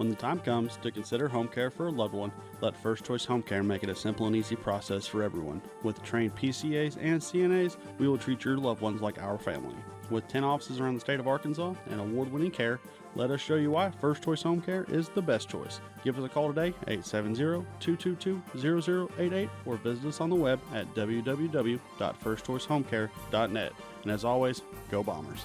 When the time comes to consider home care for a loved one, let First Choice Home Care make it a simple and easy process for everyone. With trained PCAs and CNAs, we will treat your loved ones like our family. With 10 offices around the state of Arkansas and award-winning care, let us show you why First Choice Home Care is the best choice. Give us a call today, 870-222-0088, or visit us on the web at www.firstchoicehomecare.net. And as always, go Bombers.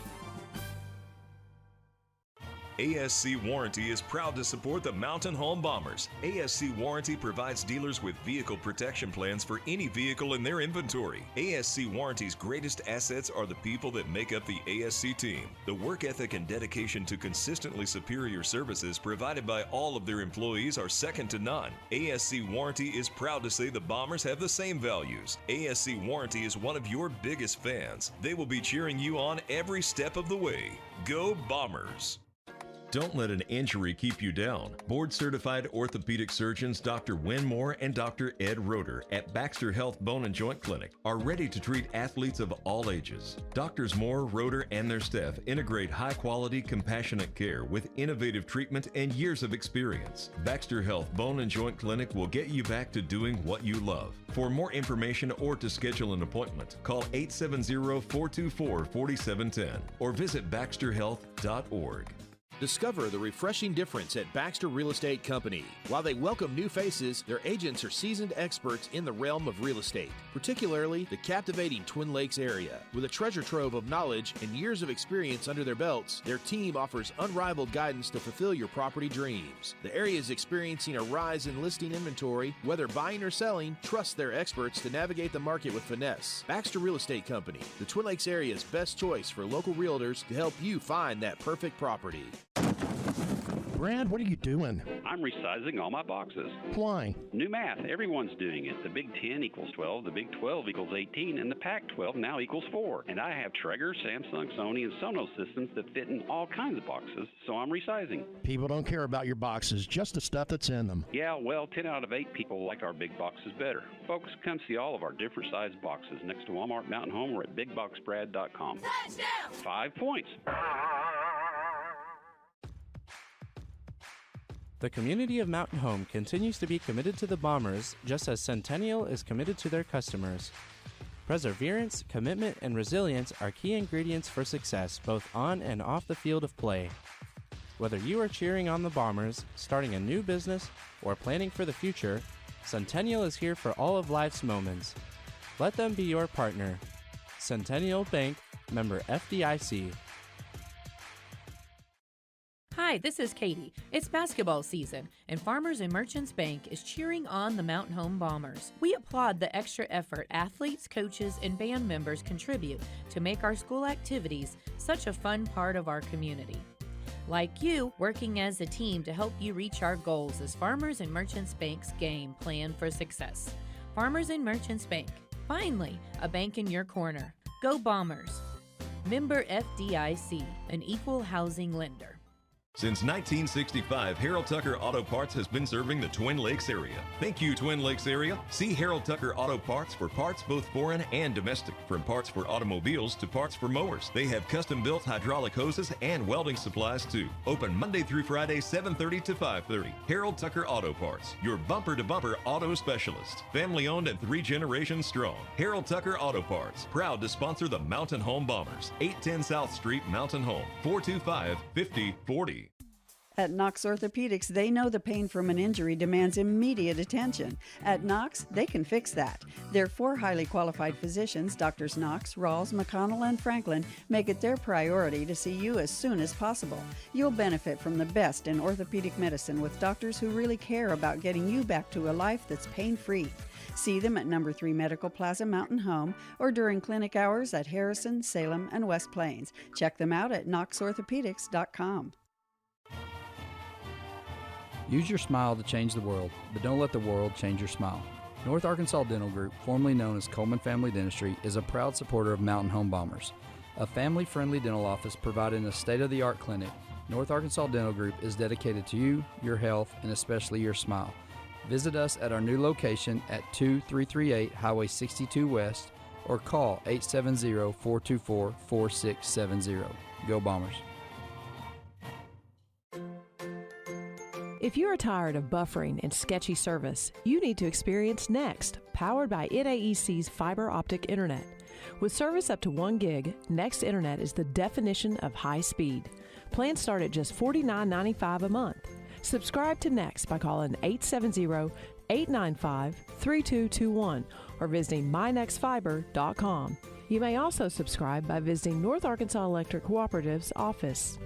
ASC Warranty is proud to support the Mountain Home Bombers. ASC Warranty provides dealers with vehicle protection plans for any vehicle in their inventory. ASC Warranty's greatest assets are the people that make up the ASC team. The work ethic and dedication to consistently superior services provided by all of their employees are second to none. ASC Warranty is proud to say the Bombers have the same values. ASC Warranty is one of your biggest fans. They will be cheering you on every step of the way. Go Bombers! Don't let an injury keep you down. Board-certified orthopedic surgeons Dr. Wynn Moore and Dr. Ed Roeder at Baxter Health Bone and Joint Clinic are ready to treat athletes of all ages. Doctors Moore, Roeder, and their staff integrate high-quality, compassionate care with innovative treatment and years of experience. Baxter Health Bone and Joint Clinic will get you back to doing what you love. For more information or to schedule an appointment, call 870-424-4710 or visit baxterhealth.org. Discover the refreshing difference at Baxter Real Estate Company. While they welcome new faces, their agents are seasoned experts in the realm of real estate, particularly the captivating Twin Lakes area. With a treasure trove of knowledge and years of experience under their belts, their team offers unrivaled guidance to fulfill your property dreams. The area is experiencing a rise in listing inventory. Whether buying or selling, trust their experts to navigate the market with finesse. Baxter Real Estate Company, the Twin Lakes area's best choice for local realtors to help you find that perfect property. Brad, what are you doing? I'm resizing all my boxes. Why? New math. Everyone's doing it. The Big 10 equals 12, the Big 12 equals 18, and the Pac-12 now equals 4. And I have Traeger, Samsung, Sony, and Sonos systems that fit in all kinds of boxes, so I'm resizing. People don't care about your boxes, just the stuff that's in them. Yeah, well, 10 out of 8 people like our big boxes better. Folks, come see all of our different sized boxes next to Walmart Mountain Home or at BigBoxBrad.com. Touchdown! 5 points. The community of Mountain Home continues to be committed to the Bombers, just as Centennial is committed to their customers. Perseverance, commitment, and resilience are key ingredients for success both on and off the field of play. Whether you are cheering on the Bombers, starting a new business, or planning for the future, Centennial is here for all of life's moments. Let them be your partner. Centennial Bank, member FDIC. Hi, this is Katie. It's basketball season, and Farmers and Merchants Bank is cheering on the Mountain Home Bombers. We applaud the extra effort athletes, coaches, and band members contribute to make our school activities such a fun part of our community. Like you, working as a team to help you reach our goals is Farmers and Merchants Bank's game plan for success. Farmers and Merchants Bank. Finally, a bank in your corner. Go Bombers. Member FDIC, an equal housing lender. Since 1965, Harold Tucker Auto Parts has been serving the Twin Lakes area. Thank you, Twin Lakes area. See Harold Tucker Auto Parts for parts both foreign and domestic. From parts for automobiles to parts for mowers. They have custom-built hydraulic hoses and welding supplies too. Open Monday through Friday, 7:30 to 5:30. Harold Tucker Auto Parts, your bumper-to-bumper auto specialist. Family-owned and 3 generations strong. Harold Tucker Auto Parts, proud to sponsor the Mountain Home Bombers. 810 South Street, Mountain Home, 425-5040. At Knox Orthopedics, they know the pain from an injury demands immediate attention. At Knox, they can fix that. Their 4 highly qualified physicians, Drs. Knox, Rawls, McConnell, and Franklin, make it their priority to see you as soon as possible. You'll benefit from the best in orthopedic medicine with doctors who really care about getting you back to a life that's pain-free. See them at No. 3 Medical Plaza Mountain Home or during clinic hours at Harrison, Salem, and West Plains. Check them out at knoxorthopedics.com. Use your smile to change the world, but don't let the world change your smile. North Arkansas Dental Group, formerly known as Coleman Family Dentistry, is a proud supporter of Mountain Home Bombers. A family-friendly dental office providing a state-of-the-art clinic, North Arkansas Dental Group is dedicated to you, your health, and especially your smile. Visit us at our new location at 2338 Highway 62 West or call 870-424-4670. Go Bombers. If you are tired of buffering and sketchy service, you need to experience Next, powered by NAEC's fiber optic internet. With service up to 1 gig, Next Internet is the definition of high speed. Plans start at just $49.95 a month. Subscribe to Next by calling 870-895-3221 or visiting mynextfiber.com. You may also subscribe by visiting North Arkansas Electric Cooperative's office.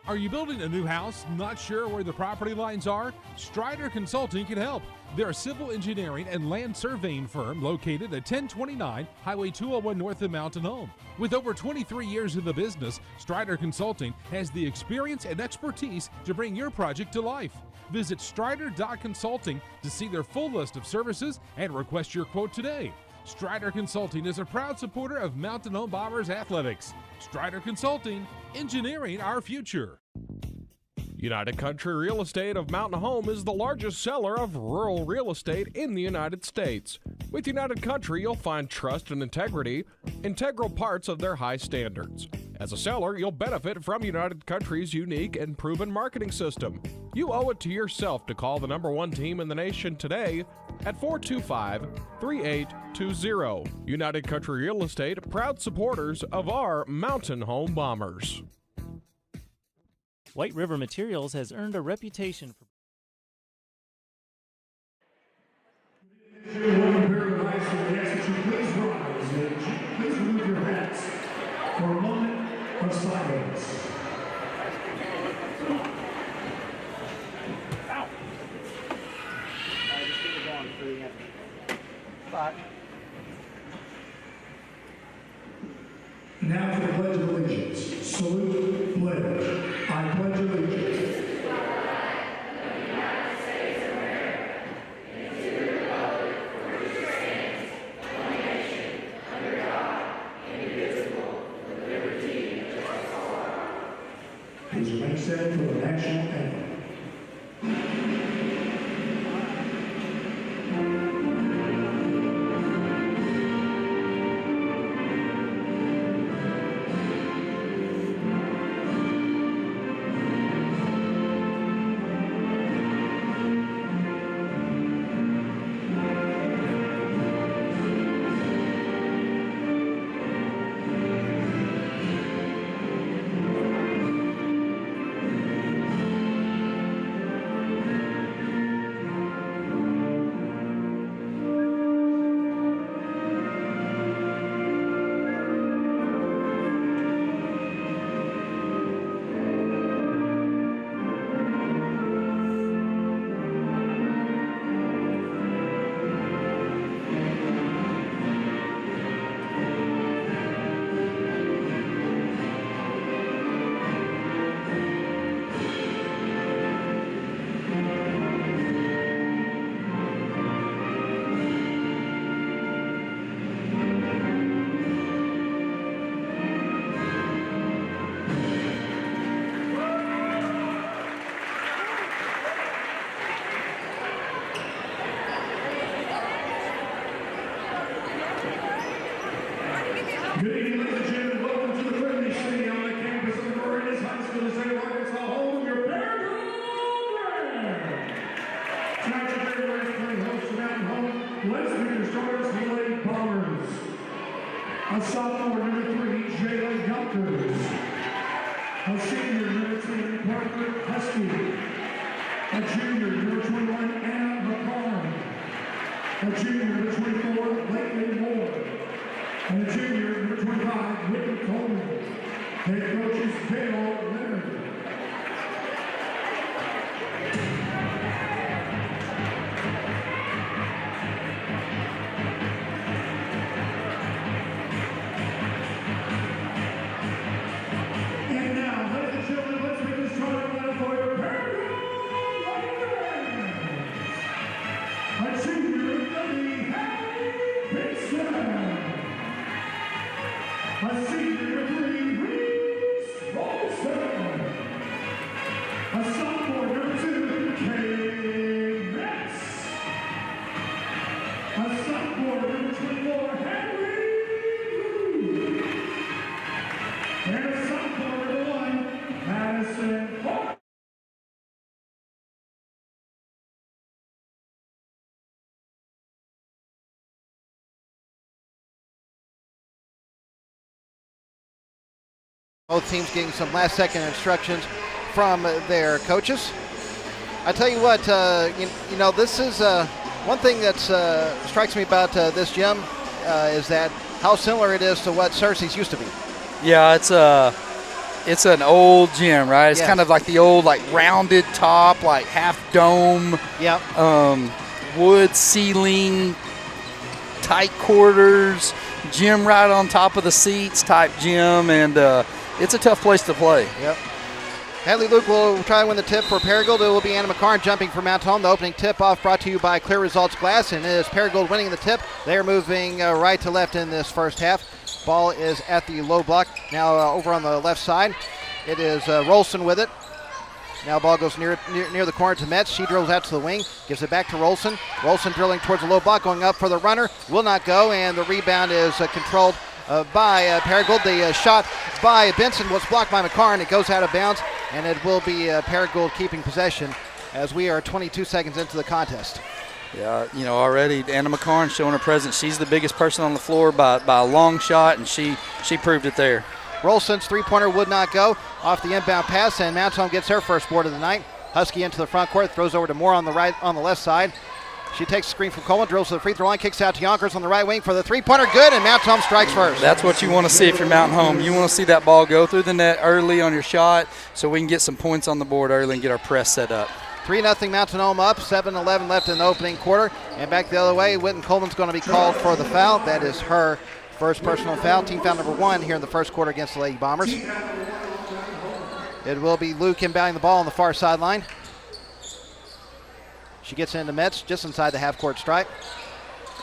Are you building a new house, not sure where the property lines are? Strider Consulting can help. They're a civil engineering and land surveying firm located at 1029 Highway 201 north of Mountain Home. With over 23 years in the business, Strider Consulting has the experience and expertise to bring your project to life. Visit strider.consulting to see their full list of services and request your quote today. Strider Consulting is a proud supporter of Mountain Home Bombers athletics. Strider Consulting, engineering our future. United Country Real Estate of Mountain Home is the largest seller of rural real estate in the United States. With United Country, you'll find trust and integrity, integral parts of their high standards. As a seller, you'll benefit from United Country's unique and proven marketing system. You owe it to yourself to call the #1 team in the nation today at 425-3820. United Country Real Estate, proud supporters of our Mountain Home Bombers. White River Materials has earned a reputation for Please remove your hats for a moment of silence. Now for the Pledge of Allegiance. Salute, pledge. I pledge allegiance. Please remain standing for the national anthem. Good evening, ladies and gentlemen. Welcome to the friendly city on the campus of Meridian High School in the state of Arkansas, home of your Paragould Brand. Tonight, your very last playing host to Mountain Home. Let's meet your starters, the Lady Bombers. A sophomore, number 3, Jayla Yonkers. A senior, number 10, Parker Husky. A junior, number 21, Anna McCarn. A junior, number 24, Lately Moore. And a junior, number 25, Whitney Coleman. Head coaches, Dale Leonard. And now, ladies and gentlemen, let's make this starting line for your Paragould Raiders. A junior, Lady Hallie Pinson. A senior, number 3, Reese Rolston. Both teams getting some last-second instructions from their coaches. I tell you what, this is one thing that strikes me about this gym is that how similar it is to what Cersei's used to be. Yeah, it's an old gym, right? It's kind of like the old, like rounded top, like half dome. Yep. Wood ceiling, tight quarters, gym right on top of the seats type gym, and it's a tough place to play. Yep. Hadley Luke will try to win the tip for Paragould. It will be Anna McCarn jumping for Mount Home. The opening tip-off brought to you by Clear Results Glass, and it is Paragould winning the tip. They are moving right to left in this first half. Ball is at the low block. Now over on the left side, it is Rolson with it. Now ball goes near the corner to Metz. She drills out to the wing, gives it back to Rolson. Rolson drilling towards the low block, going up for the runner. Will not go, and the rebound is controlled by Paragould. The shot by Benson was blocked by McCarn. It goes out of bounds, and it will be Paragould keeping possession as we are 22 seconds into the contest. Yeah, already Anna McCarn showing her presence. She's the biggest person on the floor by a long shot, and she proved it there. Rolson's three-pointer would not go off the inbound pass, and Mount Home gets her first board of the night. Husky into the front court, throws over to Moore on the left side. She takes a screen from Coleman, drills to the free throw line, kicks out to Yonkers on the right wing for the three-pointer, good, and Mount Home strikes first. That's what you want to see if you're Mountain Home. You want to see that ball go through the net early on your shot so we can get some points on the board early and get our press set up. 3-0 Mountain Home up, 7:11 left in the opening quarter. And back the other way, Whitten Coleman's going to be called for the foul. That is her first personal foul, team foul number 1 here in the first quarter against the Lady Bombers. It will be Luke inbounding the ball on the far sideline. She gets into Metz just inside the half-court stripe.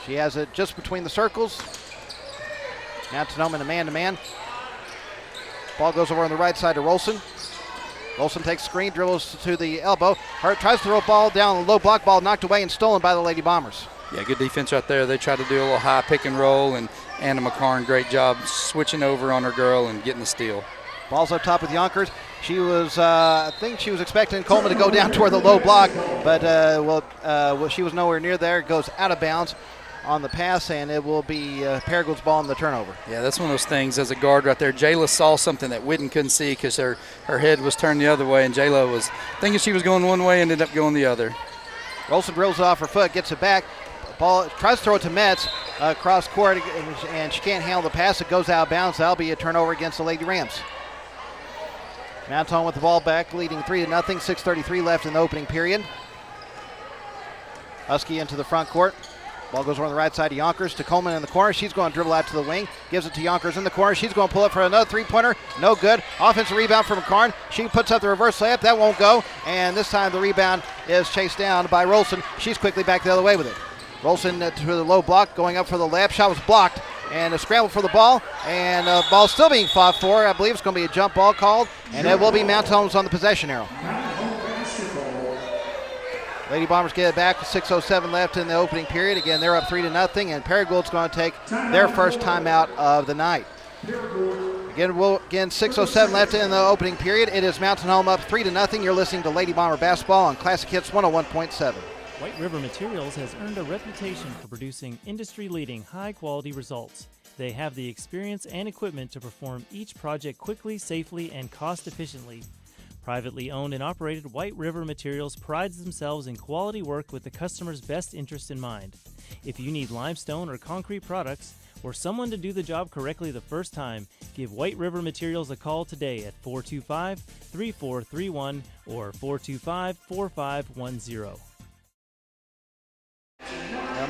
She has it just between the circles. Mountain Home in a man-to-man. Ball goes over on the right side to Rolson. Rolson takes screen, dribbles to the elbow. Hart tries to throw a ball down, the low block, ball knocked away and stolen by the Lady Bombers. Yeah, good defense right there. They tried to do a little high pick and roll, and Anna McCarn, great job switching over on her girl and getting the steal. Ball's up top with Yonkers. She was, I think she was expecting Coleman to go down toward the low block, but she was nowhere near there. It goes out of bounds on the pass, and it will be Paragould's ball in the turnover. Yeah, that's one of those things as a guard right there. Jayla saw something that Whitten couldn't see because her head was turned the other way, and Jayla was thinking she was going one way and ended up going the other. Rolson drills it off her foot, gets it back. Ball tries to throw it to Metz across court, and she can't handle the pass. It goes out of bounds. That'll be a turnover against the Lady Rams. Mount Home with the ball back, leading 3-0. 6:33 left in the opening period. Husky into the front court. Ball goes over on the right side to Yonkers, to Coleman in the corner. She's going to dribble out to the wing. Gives it to Yonkers in the corner. She's going to pull up for another three-pointer. No good. Offensive rebound from McCarn. She puts up the reverse layup. That won't go. And this time the rebound is chased down by Rolson. She's quickly back the other way with it. Rolson to the low block, going up for the layup. Shot was blocked. And a scramble for the ball. And the ball still being fought for. I believe it's going to be a jump ball called. And it will be Mount Home's on the possession arrow. Lady Bombers get it back with 6:07 left in the opening period. Again, they're up 3-0, and Paragould's going to take their first timeout of the night. Again, 6:07 left in the opening period. It is Mountain Home up 3-0. You're listening to Lady Bomber Basketball on Classic Hits 101.7. White River Materials has earned a reputation for producing industry-leading, high-quality results. They have the experience and equipment to perform each project quickly, safely, and cost-efficiently. Privately owned and operated, White River Materials prides themselves in quality work with the customer's best interest in mind. If you need limestone or concrete products, or someone to do the job correctly the first time, give White River Materials a call today at 425-3431 or 425-4510.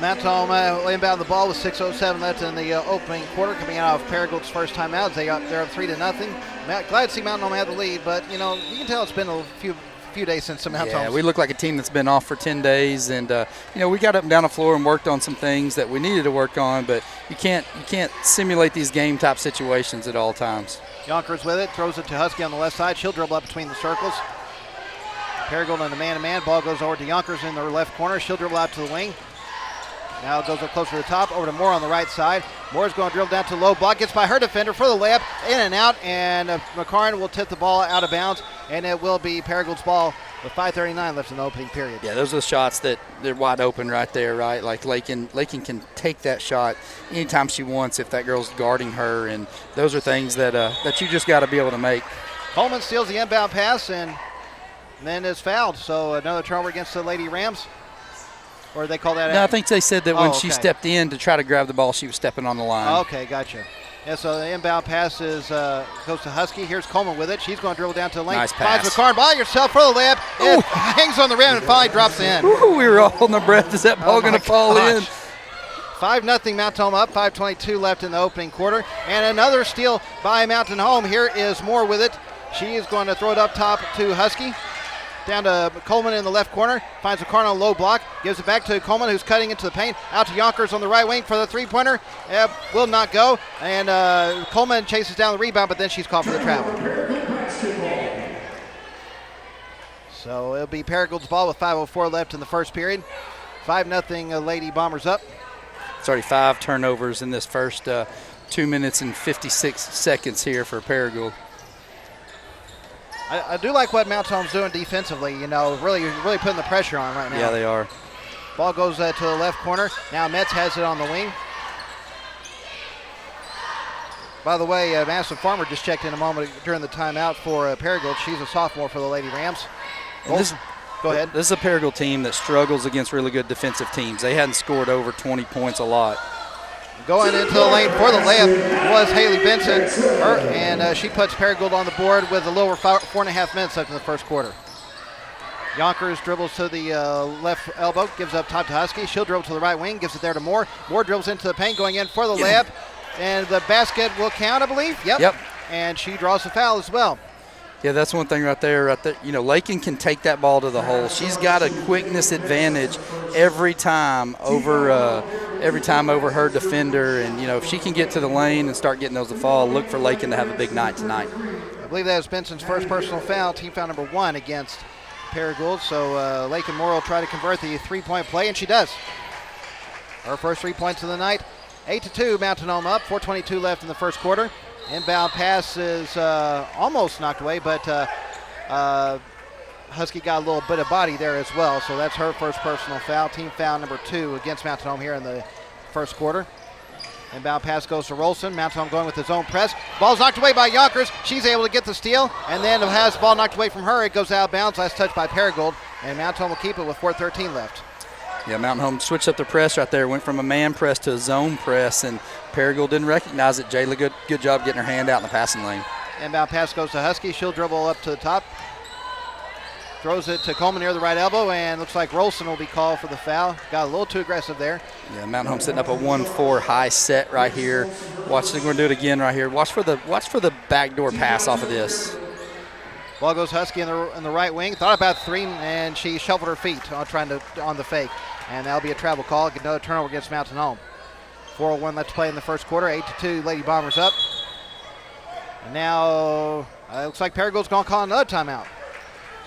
Mount Home will inbound the ball with 6:07 left in the opening quarter, coming out of Paragould's first timeout. They're up 3-0. Glad to see Mountain Home have the lead, but you can tell it's been a few days since the Mount Home. Yeah, we look like a team that's been off for 10 days, and we got up and down the floor and worked on some things that we needed to work on, but you can't simulate these game type situations at all times. Yonkers with it, throws it to Husky on the left side. She'll dribble up between the circles. Paragould in the man-to-man. Ball goes over to Yonkers in the left corner. She'll dribble out to the wing. Now it goes up closer to the top, over to Moore on the right side. Moore's going to drill down to the low block, gets by her defender for the layup, in and out, and McCarn will tip the ball out of bounds, and it will be Paragould's ball with 5:39 left in the opening period. Yeah, those are the shots that they're wide open right there, right? Like Lakin can take that shot anytime she wants if that girl's guarding her, and those are things that you just got to be able to make. Coleman steals the inbound pass and then is fouled. So another turnover against the Lady Rams. Or did they call that out? No, I think they said that when she stepped in to try to grab the ball, she was stepping on the line. Okay, gotcha. Yeah, so the inbound pass goes to Husky. Here's Coleman with it. She's going to dribble down to the lane. Nice pass. Finds McCarn by yourself for the layup. It hangs on the rim and finally drops in. Ooh, we were all holding our breath. Is that ball going to fall in? 5-0 Mountain Home up. 5:22 left in the opening quarter. And another steal by Mountain Home. Here is Moore with it. She is going to throw it up top to Husky. Down to Coleman in the left corner. Finds McCarn on a low block. Gives it back to Coleman, who's cutting into the paint. Out to Yonkers on the right wing for the three-pointer. Will not go. And Coleman chases down the rebound, but then she's called for the travel. So it'll be Paragould's ball with 5:04 left in the first period. 5-0 Lady Bombers up. It's already 5 turnovers in this first 2 minutes and 56 seconds here for Paragould. I do like what Mount Home's doing defensively, really putting the pressure on right now. Yeah, they are. Ball goes to the left corner. Now Metz has it on the wing. By the way, Madison Farmer just checked in a moment during the timeout for Paragould. She's a sophomore for the Lady Rams. Go ahead. This is a Paragould team that struggles against really good defensive teams. They hadn't scored over 20 points a lot. Going into the lane for the layup was Haley Benson, and she puts Paragould on the board with a little over 4.5 minutes left in the first quarter. Yonkers dribbles to the left elbow, gives up top to Husky. She'll dribble to the right wing, gives it there to Moore. Moore dribbles into the paint, going in for the layup, and the basket will count, I believe. Yep. And she draws the foul as well. Yeah, that's one thing right there. Lakin can take that ball to the hole. She's got a quickness advantage every time over her defender. And, if she can get to the lane and start getting those to fall, look for Lakin to have a big night tonight. I believe that was Benson's first personal foul, team foul number 1 against Paragould. So Lakin Moore will try to convert the three-point play, and she does. Her first 3 points of the night. 8-2, Mountain Home up. 4:22 left in the first quarter. Inbound pass is almost knocked away, but Husky got a little bit of body there as well. So that's her first personal foul, team foul number 2 against Mountain Home here in the first quarter. Inbound pass goes to Rolson. Mountain Home going with his own press. Ball's knocked away by Yonkers. She's able to get the steal, and then has the ball knocked away from her. It goes out of bounds. Last touch by Paragould, and Mountain Home will keep it with 4:13 left. Yeah, Mountain Home switched up the press right there. Went from a man press to a zone press, and Paragould didn't recognize it. Jayla, good job getting her hand out in the passing lane. Inbound pass goes to Husky. She'll dribble up to the top. Throws it to Coleman near the right elbow, and looks like Rolson will be called for the foul. Got a little too aggressive there. Yeah, Mountain Home setting up a 1-4 high set right here. Watch, they're going to do it again right here. Watch for the backdoor pass off of this. Ball goes Husky in the right wing. Thought about 3, and she shuffled her feet on the fake. And that'll be a travel call. Get another turnover against Mountain Home. 4:01 left to play in the first quarter. 8-2, Lady Bombers up. And now it looks like Paragould's going to call another timeout.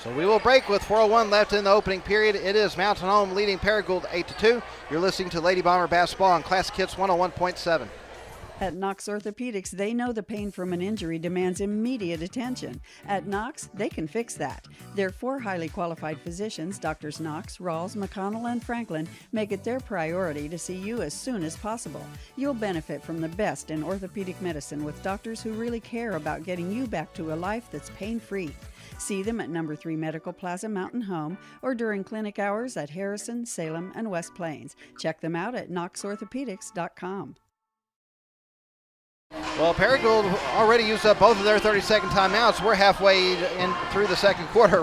So we will break with 4:01 left in the opening period. It is Mountain Home leading Paragould 8-2. You're listening to Lady Bomber Basketball on Classic Hits 101.7. At Knox Orthopedics, they know the pain from an injury demands immediate attention. At Knox, they can fix that. Their 4 highly qualified physicians, Drs. Knox, Rawls, McConnell, and Franklin, make it their priority to see you as soon as possible. You'll benefit from the best in orthopedic medicine with doctors who really care about getting you back to a life that's pain-free. See them at No. 3 Medical Plaza Mountain Home or during clinic hours at Harrison, Salem, and West Plains. Check them out at knoxorthopedics.com. Well, Paragould already used up both of their 30-second timeouts. We're halfway in through the second quarter,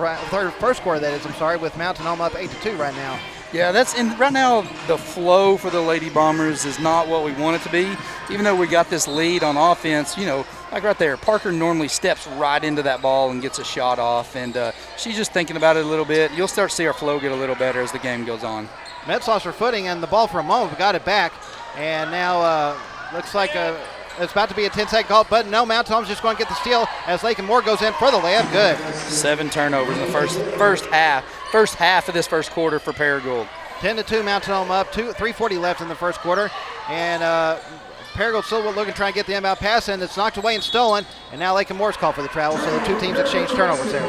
first quarter that is, with Mountain Home up 8-2 right now. Yeah, right now the flow for the Lady Bombers is not what we want it to be. Even though we got this lead on offense, like right there, Parker normally steps right into that ball and gets a shot off, and she's just thinking about it a little bit. You'll start to see our flow get a little better as the game goes on. Metz lost her footing, and the ball for a moment, we got it back, and now looks like it's about to be a 10-second call, but no, Mount Home's just going to get the steal as Lakin Moore goes in for the layup. Good. 7 turnovers in the first half of this first quarter for Paragould. 10-2, Mountain Home up. 3:40 left in the first quarter, and Paragould still looking to try and get the inbound pass, and it's knocked away and stolen. And now Lakin Moore's called for the travel, so the two teams exchange turnovers there.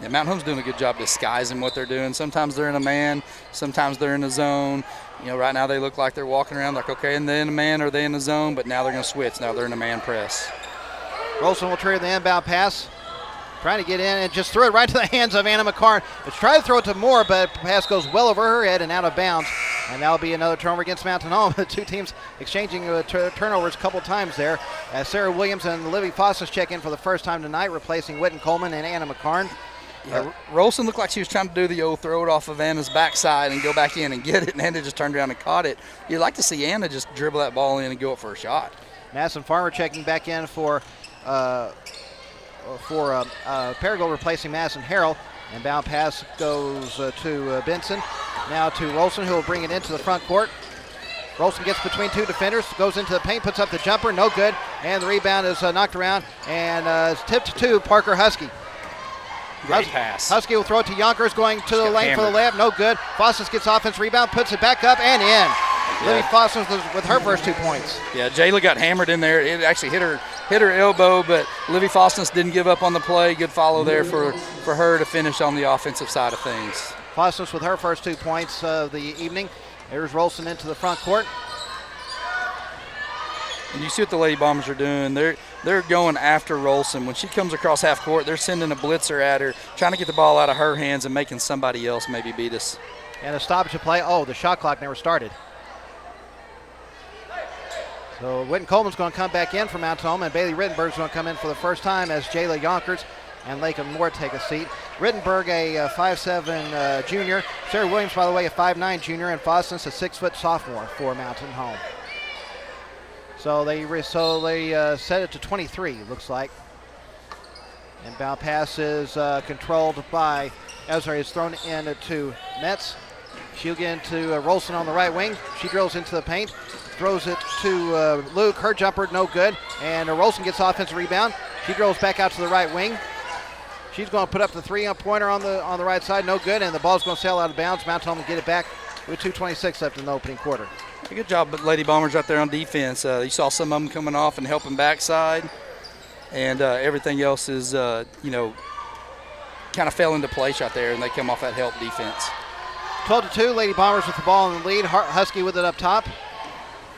Yeah, Mountain Home's doing a good job disguising what they're doing. Sometimes they're in a man, sometimes they're in a zone. You know, right now they look like they're walking around like, okay, and they in a man or they in a zone, but now they're going to switch. Now they're in a man press. Rolson will trigger the inbound pass. Trying to get in and just throw it right to the hands of Anna McCarn. It's trying to throw it to Moore, but the pass goes well over her head and out of bounds. And that'll be another turnover against Mountain Home. The two teams exchanging turnovers a couple times there. As Sarah Williams and Livy Fossas check in for the first time tonight, replacing Witten Coleman and Anna McCarn. Yeah, Rolson looked like she was trying to do the old throw it off of Anna's backside and go back in and get it, and Anna just turned around and caught it. You'd like to see Anna just dribble that ball in and go up for a shot. Madison Farmer checking back in for Paragould, replacing Madison Harrell. Inbound pass goes to Benson. Now to Rolson, who will bring it into the front court. Rolson gets between two defenders, goes into the paint, puts up the jumper, no good. And the rebound is knocked around and is tipped to Parker Husky. Great pass. Husky will throw it to Yonkers, going to the lane for the layup, no good. Fossas gets offense rebound, puts it back up and in. Yeah. Libby Fossas with her first 2 points. Yeah, Jayla got hammered in there. It actually hit her elbow, but Livy Fossas didn't give up on the play. Good follow there for her to finish on the offensive side of things. Fossas with her first 2 points of the evening. There's Rolson into the front court. And you see what the Lady Bombers are doing. They're going after Rolson. When she comes across half court, they're sending a blitzer at her, trying to get the ball out of her hands and making somebody else maybe beat us. And a stoppage of play. Oh, the shot clock never started. So Witten Coleman's going to come back in for Mountain Home, and Bailey Rittenberg's going to come in for the first time as Jayla Yonkers and Lakin Moore take a seat. Rittenberg, a 5'7" junior. Sarah Williams, by the way, a 5'9" junior, and Fossas, a 6' sophomore for Mountain Home. So they set it to 23, looks like. Inbound pass is controlled by, is thrown in to Metz. She'll get into Rolson on the right wing. She drills into the paint, throws it to Luke. Her jumper, no good. And Rolson gets offensive rebound. She drills back out to the right wing. She's going to put up the three-pointer on the right side, no good. And the ball's going to sail out of bounds. Mountain Home will get it back with 2:26 left in the opening quarter. Good job, Lady Bombers out there on defense. You saw some of them coming off and helping backside, and everything else is, kind of fell into place out there, and they come off that help defense. 12-2, Lady Bombers with the ball in the lead. Husky with it up top.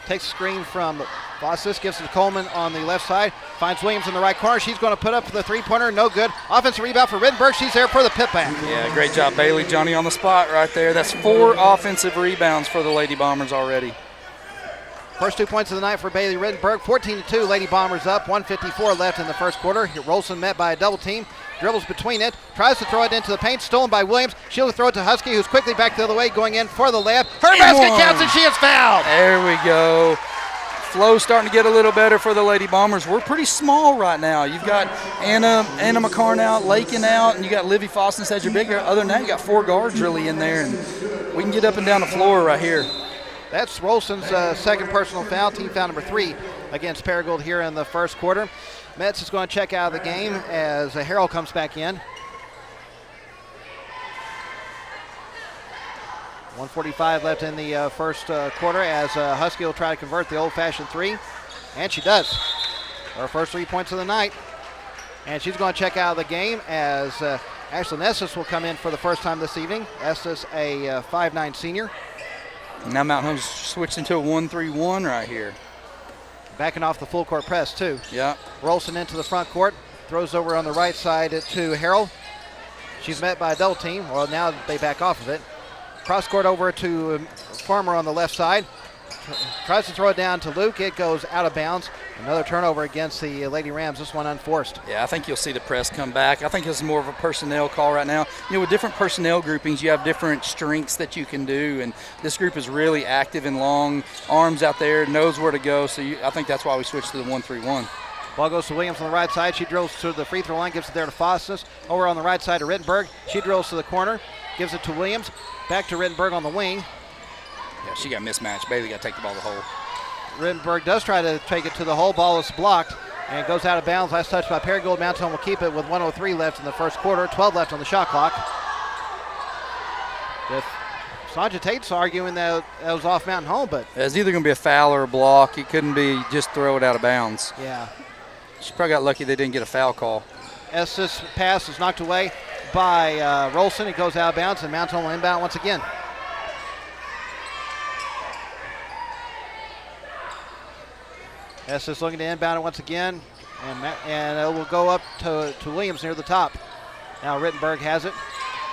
Takes a screen from Fossas, gives it to Coleman on the left side. Finds Williams in the right corner. She's going to put up the three-pointer, no good. Offensive rebound for Rittenberg. She's there for the putback. Yeah, great job, Bailey. Johnny on the spot right there. That's 4 offensive rebounds for the Lady Bombers already. First 2 points of the night for Bailey Rittenberg. 14-2, Lady Bombers up. 1:54 left in the first quarter. Rolson met by a double team. Dribbles between it. Tries to throw it into the paint. Stolen by Williams. She'll throw it to Husky, who's quickly back the other way, going in for the layup. Her basket counts, and she is fouled. There we go. Flow's starting to get a little better for the Lady Bombers. We're pretty small right now. You've got Anna McCarn out, Lakin out, and you got Livy Fossas as your bigger. Other than that, you got 4 guards really in there, and we can get up and down the floor right here. That's Rolson's second personal foul, team foul number 3 against Paragould here in the first quarter. Metz is going to check out of the game as Harrell comes back in. 1:45 left in the first quarter as Husky will try to convert the old-fashioned 3, and she does. Her first 3 points of the night. And she's going to check out of the game as Ashlyn Estes will come in for the first time this evening. Estes, a 5'9" senior. Now Mountain Home's switched into a 1-3-1 right here. Backing off the full court press, too. Yeah. Rolson into the front court. Throws over on the right side to Harrell. She's met by a double team. Well, now they back off of it. Cross court over to Farmer on the left side. Tries to throw it down to Luke. It goes out of bounds. Another turnover against the Lady Rams. This one unforced. Yeah, I think you'll see the press come back. I think this is more of a personnel call right now. You know, with different personnel groupings, you have different strengths that you can do, and this group is really active and long arms out there, knows where to go. So I think that's why we switched to the 1-3-1. Ball goes to Williams on the right side. She drills to the free throw line, gives it there to Fossas. Over on the right side to Rittenberg. She drills to the corner, gives it to Williams. Back to Rittenberg on the wing. Yeah, she got mismatched. Bailey got to take the ball to the hole. Rittenberg does try to take it to the hole. Ball is blocked and it goes out of bounds. Last touch by Paragould. Mountain Home will keep it with 1:03 left in the first quarter. 12 left on the shot clock. Sanja Tate's arguing that was off Mountain Home, but it's either going to be a foul or a block. It couldn't be just throw it out of bounds. Yeah. She probably got lucky they didn't get a foul call. Estes pass is knocked away by Rolson. It goes out of bounds, and Mountain Home will inbound once again. Estes looking to inbound it once again, and it will go up to Williams near the top. Now Rittenberg has it.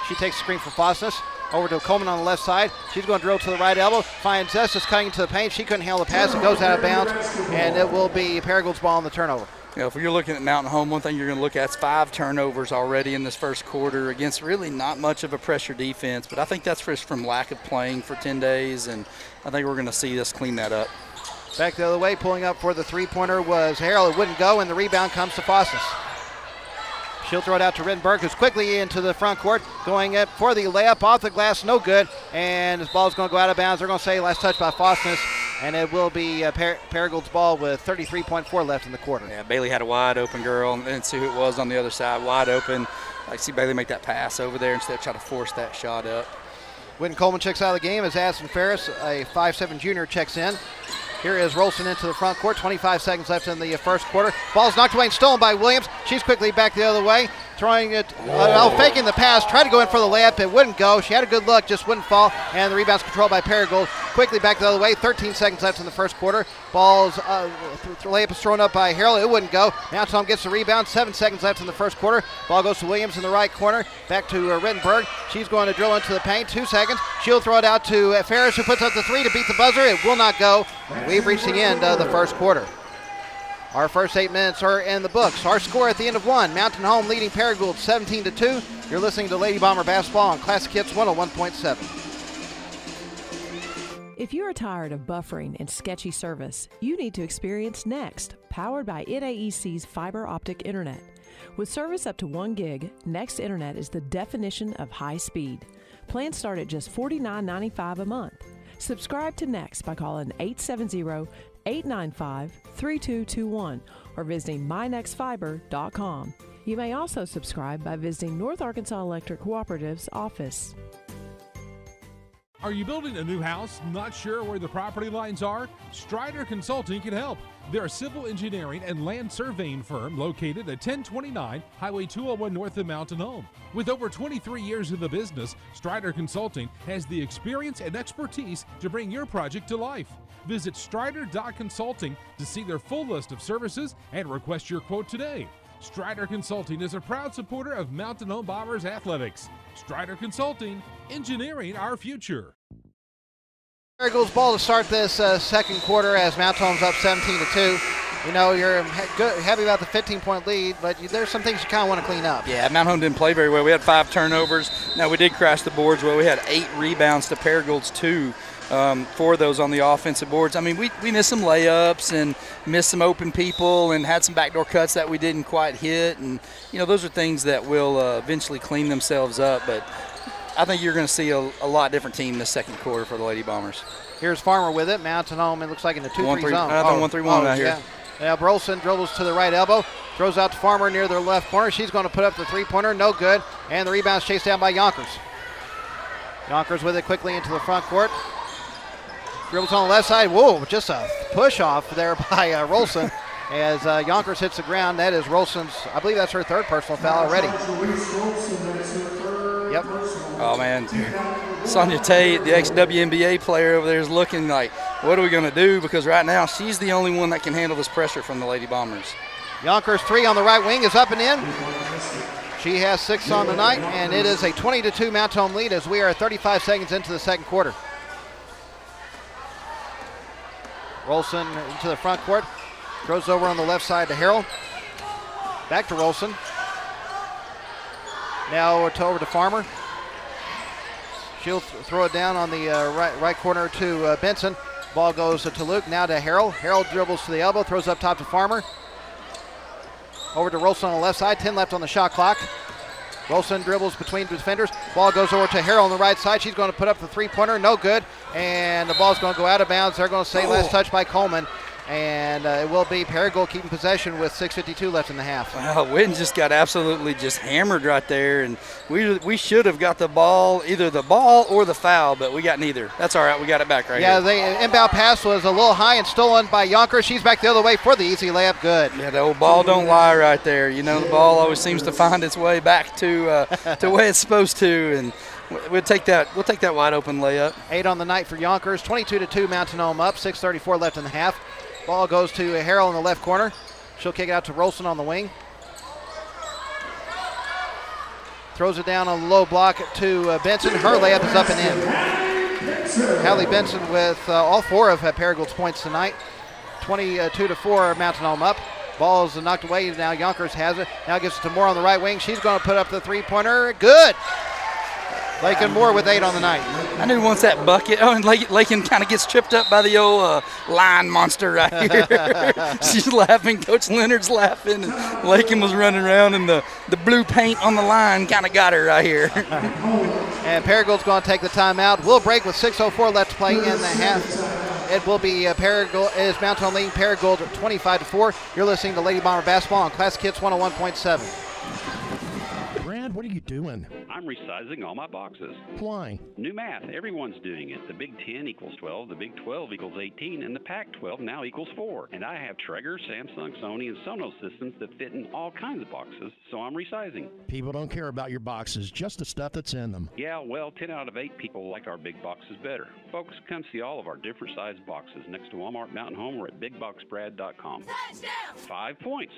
She takes the screen for Fosness. Over to Coleman on the left side. She's going to drill to the right elbow. Finds Estes cutting into the paint. She couldn't handle the pass. It goes out of bounds, and it will be Paragould's ball on the turnover. If you're looking at Mountain Home, one thing you're going to look at is 5 turnovers already in this first quarter against really not much of a pressure defense. But I think that's just from lack of playing for 10 days, and I think we're going to see us clean that up. Back the other way, pulling up for the three-pointer was Harrell. It wouldn't go, and the rebound comes to Fosness. She'll throw it out to Rittenberg, who's quickly into the front court, going up for the layup off the glass, no good, and this ball's going to go out of bounds. They're going to say last touch by Fosness, and it will be Paragould's ball with 33.4 left in the quarter. Yeah, Bailey had a wide open girl, and see who it was on the other side, wide open. I see Bailey make that pass over there instead of try to force that shot up. Whitten Coleman checks out of the game as Addison Ferris, a 5'7" junior, checks in. Here is Rolson into the front court. 25 seconds left in the first quarter. Ball's knocked away and stolen by Williams. She's quickly back the other way, throwing it, faking the pass, tried to go in for the layup. It wouldn't go. She had a good look, just wouldn't fall, and the rebound's controlled by Paragould. Quickly back the other way. 13 seconds left in the first quarter. Ball's layup is thrown up by Harrell. It wouldn't go. Mountain Home gets the rebound. 7 seconds left in the first quarter. Ball goes to Williams in the right corner. Back to Rittenberg. She's going to drill into the paint. 2 seconds. She'll throw it out to Ferris, who puts up the 3 to beat the buzzer. It will not go. And we've reached the end of the first quarter. Our first 8 minutes are in the books. Our score at the end of 1. Mountain Home leading Paragould 17-2. You're listening to Lady Bomber Basketball on Classic Hits 101.7. If you are tired of buffering and sketchy service, you need to experience Next, powered by NAEC's fiber optic internet. With service up to 1 gig, Next Internet is the definition of high speed. Plans start at just $49.95 a month. Subscribe to Next by calling 870-895-3221 or visiting mynextfiber.com. You may also subscribe by visiting North Arkansas Electric Cooperative's office. Are you building a new house, not sure where the property lines are? Strider Consulting can help. They're a civil engineering and land surveying firm located at 1029 Highway 201 north of Mountain Home. With over 23 years in the business, Strider Consulting has the experience and expertise to bring your project to life. Visit strider.consulting to see their full list of services and request your quote today. Strider Consulting is a proud supporter of Mountain Home Bombers athletics. Strider Consulting, engineering our future. Paragould's ball to start this second quarter as Mountain Home's up 17-2. You know, you're happy about the 15-point lead, but there's some things you kind of want to clean up. Yeah, Mountain Home didn't play very well. We had 5 turnovers. Now, we did crash the boards well. We had 8 rebounds to Paragould's 2. 4 of those on the offensive boards. I mean, we missed some layups and missed some open people and had some backdoor cuts that we didn't quite hit. And, you know, those are things that will eventually clean themselves up. But I think you're going to see a lot different team this second quarter for the Lady Bombers. Here's Farmer with it. Mountain Home, it looks like in the 2-3 zone. 1-3-1 out here. Yeah, Brolson dribbles to the right elbow, throws out to Farmer near their left corner. She's going to put up the three-pointer, no good. And the rebound's chased down by Yonkers. Yonkers with it quickly into the front court. Dribbles on the left side. Whoa, just a push off there by Rolson as Yonkers hits the ground. That is Rolson's, I believe that's her 3rd personal foul already. Yep. Oh, man. Sonia Tate, the ex-WNBA player over there, is looking like, what are we going to do? Because right now she's the only one that can handle this pressure from the Lady Bombers. Yonkers 3 on the right wing is up and in. She has 6 on the night, and it is a 20-2 Mountain Home lead as we are 35 seconds into the second quarter. Rolson into the front court. Throws over on the left side to Harrell. Back to Rolson. Now over to Farmer. She'll throw it down on the right corner to Benson. Ball goes to Luke. Now to Harrell. Harrell dribbles to the elbow. Throws up top to Farmer. Over to Rolson on the left side. 10 left on the shot clock. Rolson dribbles between defenders. Ball goes over to Harrell on the right side. She's going to put up the three-pointer. No good. And the ball's going to go out of bounds. They're going to say last touch by Coleman. And it will be Paragould keeping possession with 6:52 left in the half. Wow, Witten just got absolutely just hammered right there, and we should have got the ball, either the ball or the foul, but we got neither. That's all right, we got it back right here. Yeah, the inbound pass was a little high and stolen by Yonkers. She's back the other way for the easy layup. Good. Yeah, the old ball don't lie right there. You know, the ball always seems to find its way back to where it's supposed to, and we'll take that wide open layup. 8 on the night for Yonkers. 22-2 Mountain Home up. 6:34 left in the half. Ball goes to Harrell in the left corner. She'll kick it out to Rolson on the wing. Throws it down on the low block to Benson. Her layup is up and in. Hallie Benson with all 4 of Paragould's points tonight. 22-4 Mountain Home up. Ball is knocked away. Now Yonkers has it. Now gives it to Moore on the right wing. She's going to put up the three-pointer. Good. Lakin Moore with 8 on the night. I knew once that bucket. Oh, and Lakin kind of gets tripped up by the old line monster right here. She's laughing. Coach Leonard's laughing. And Lakin was running around, and the blue paint on the line kind of got her right here. And Paragould's going to take the timeout. We'll break with 6:04 left to play in the half. It will be Paragould is Mountain Home leading Paragould 25-4. You're listening to Lady Bomber basketball on Classic Hits 101.7. Brad, what are you doing? I'm resizing all my boxes. Why? New math. Everyone's doing it. The Big 10 equals 12, the Big 12 equals 18, and the Pac-12 now equals 4. And I have Traeger, Samsung, Sony, and Sonos systems that fit in all kinds of boxes, so I'm resizing. People don't care about your boxes, just the stuff that's in them. Yeah, well, 10 out of 8 people like our big boxes better. Folks, come see all of our different size boxes next to Walmart Mountain Home or at BigBoxBrad.com. Touchdown! 5 points.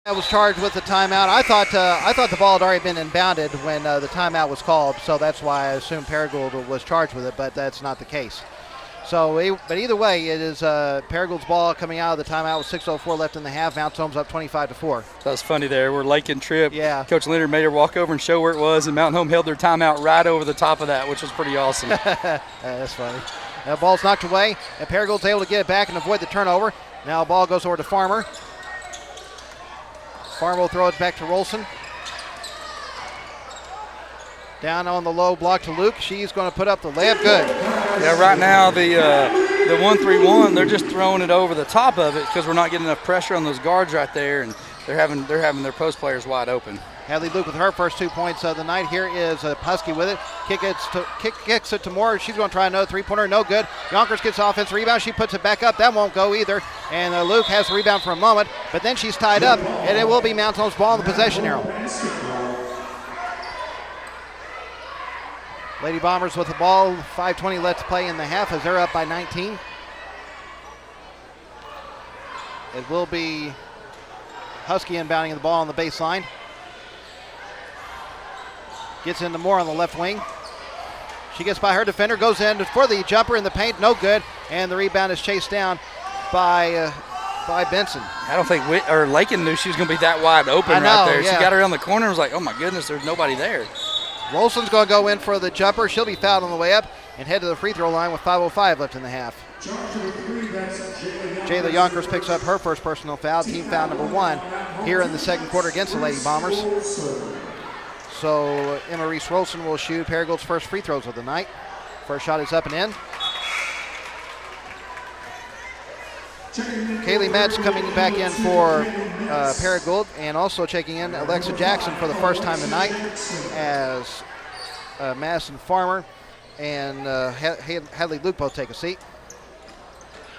I was charged with the timeout. I thought the ball had already been inbounded when the timeout was called, so that's why I assumed Paragould was charged with it, but that's not the case. So, but either way, it is Paragould's ball coming out of the timeout with 6:04 left in the half. Mountain Home's up 25-4. That was funny there. Where Lakin tripped. Yeah. Coach Leonard made her walk over and show where it was, and Mountain Home held their timeout right over the top of that, which was pretty awesome. That's funny. Ball's knocked away, and Paragould's able to get it back and avoid the turnover. Now ball goes over to Farmer. Farmer will throw it back to Rolson. Down on the low block to Luke. She's going to put up the layup. Good. Yeah, right now the 1-3-1, they're just throwing it over the top of it because we're not getting enough pressure on those guards right there, and they're having their post players wide open. Hadley Luke with her first 2 points of the night. Here is Husky with it. Kicks it to Moore. She's going to try another three-pointer. No good. Yonkers gets offensive rebound. She puts it back up. That won't go either. And Luke has the rebound for a moment, but then she's tied up, and it will be Mountain Home's ball in the possession arrow. Lady Bombers with the ball. 5:20 left to play in the half as they're up by 19. It will be Husky inbounding the ball on the baseline. Gets into Moore on the left wing. She gets by her defender, goes in for the jumper in the paint, no good, and the rebound is chased down by Benson. I don't think Lakin knew she was going to be that wide open right there. Yeah. She got around the corner and was like, oh my goodness, there's nobody there. Rolson's going to go in for the jumper. She'll be fouled on the way up and head to the free throw line with 5:05 left in the half. Jayla Yonkers picks up her first personal foul, team foul number 1 here in the second quarter against the Lady Bombers. So Emma Reese Rolson will shoot Paragould's first free throws of the night. First shot is up and in. Kaylee Metz coming back in for Paragould, and also checking in Alexa Jackson for the first time tonight as Madison Farmer and Hadley Luke both take a seat.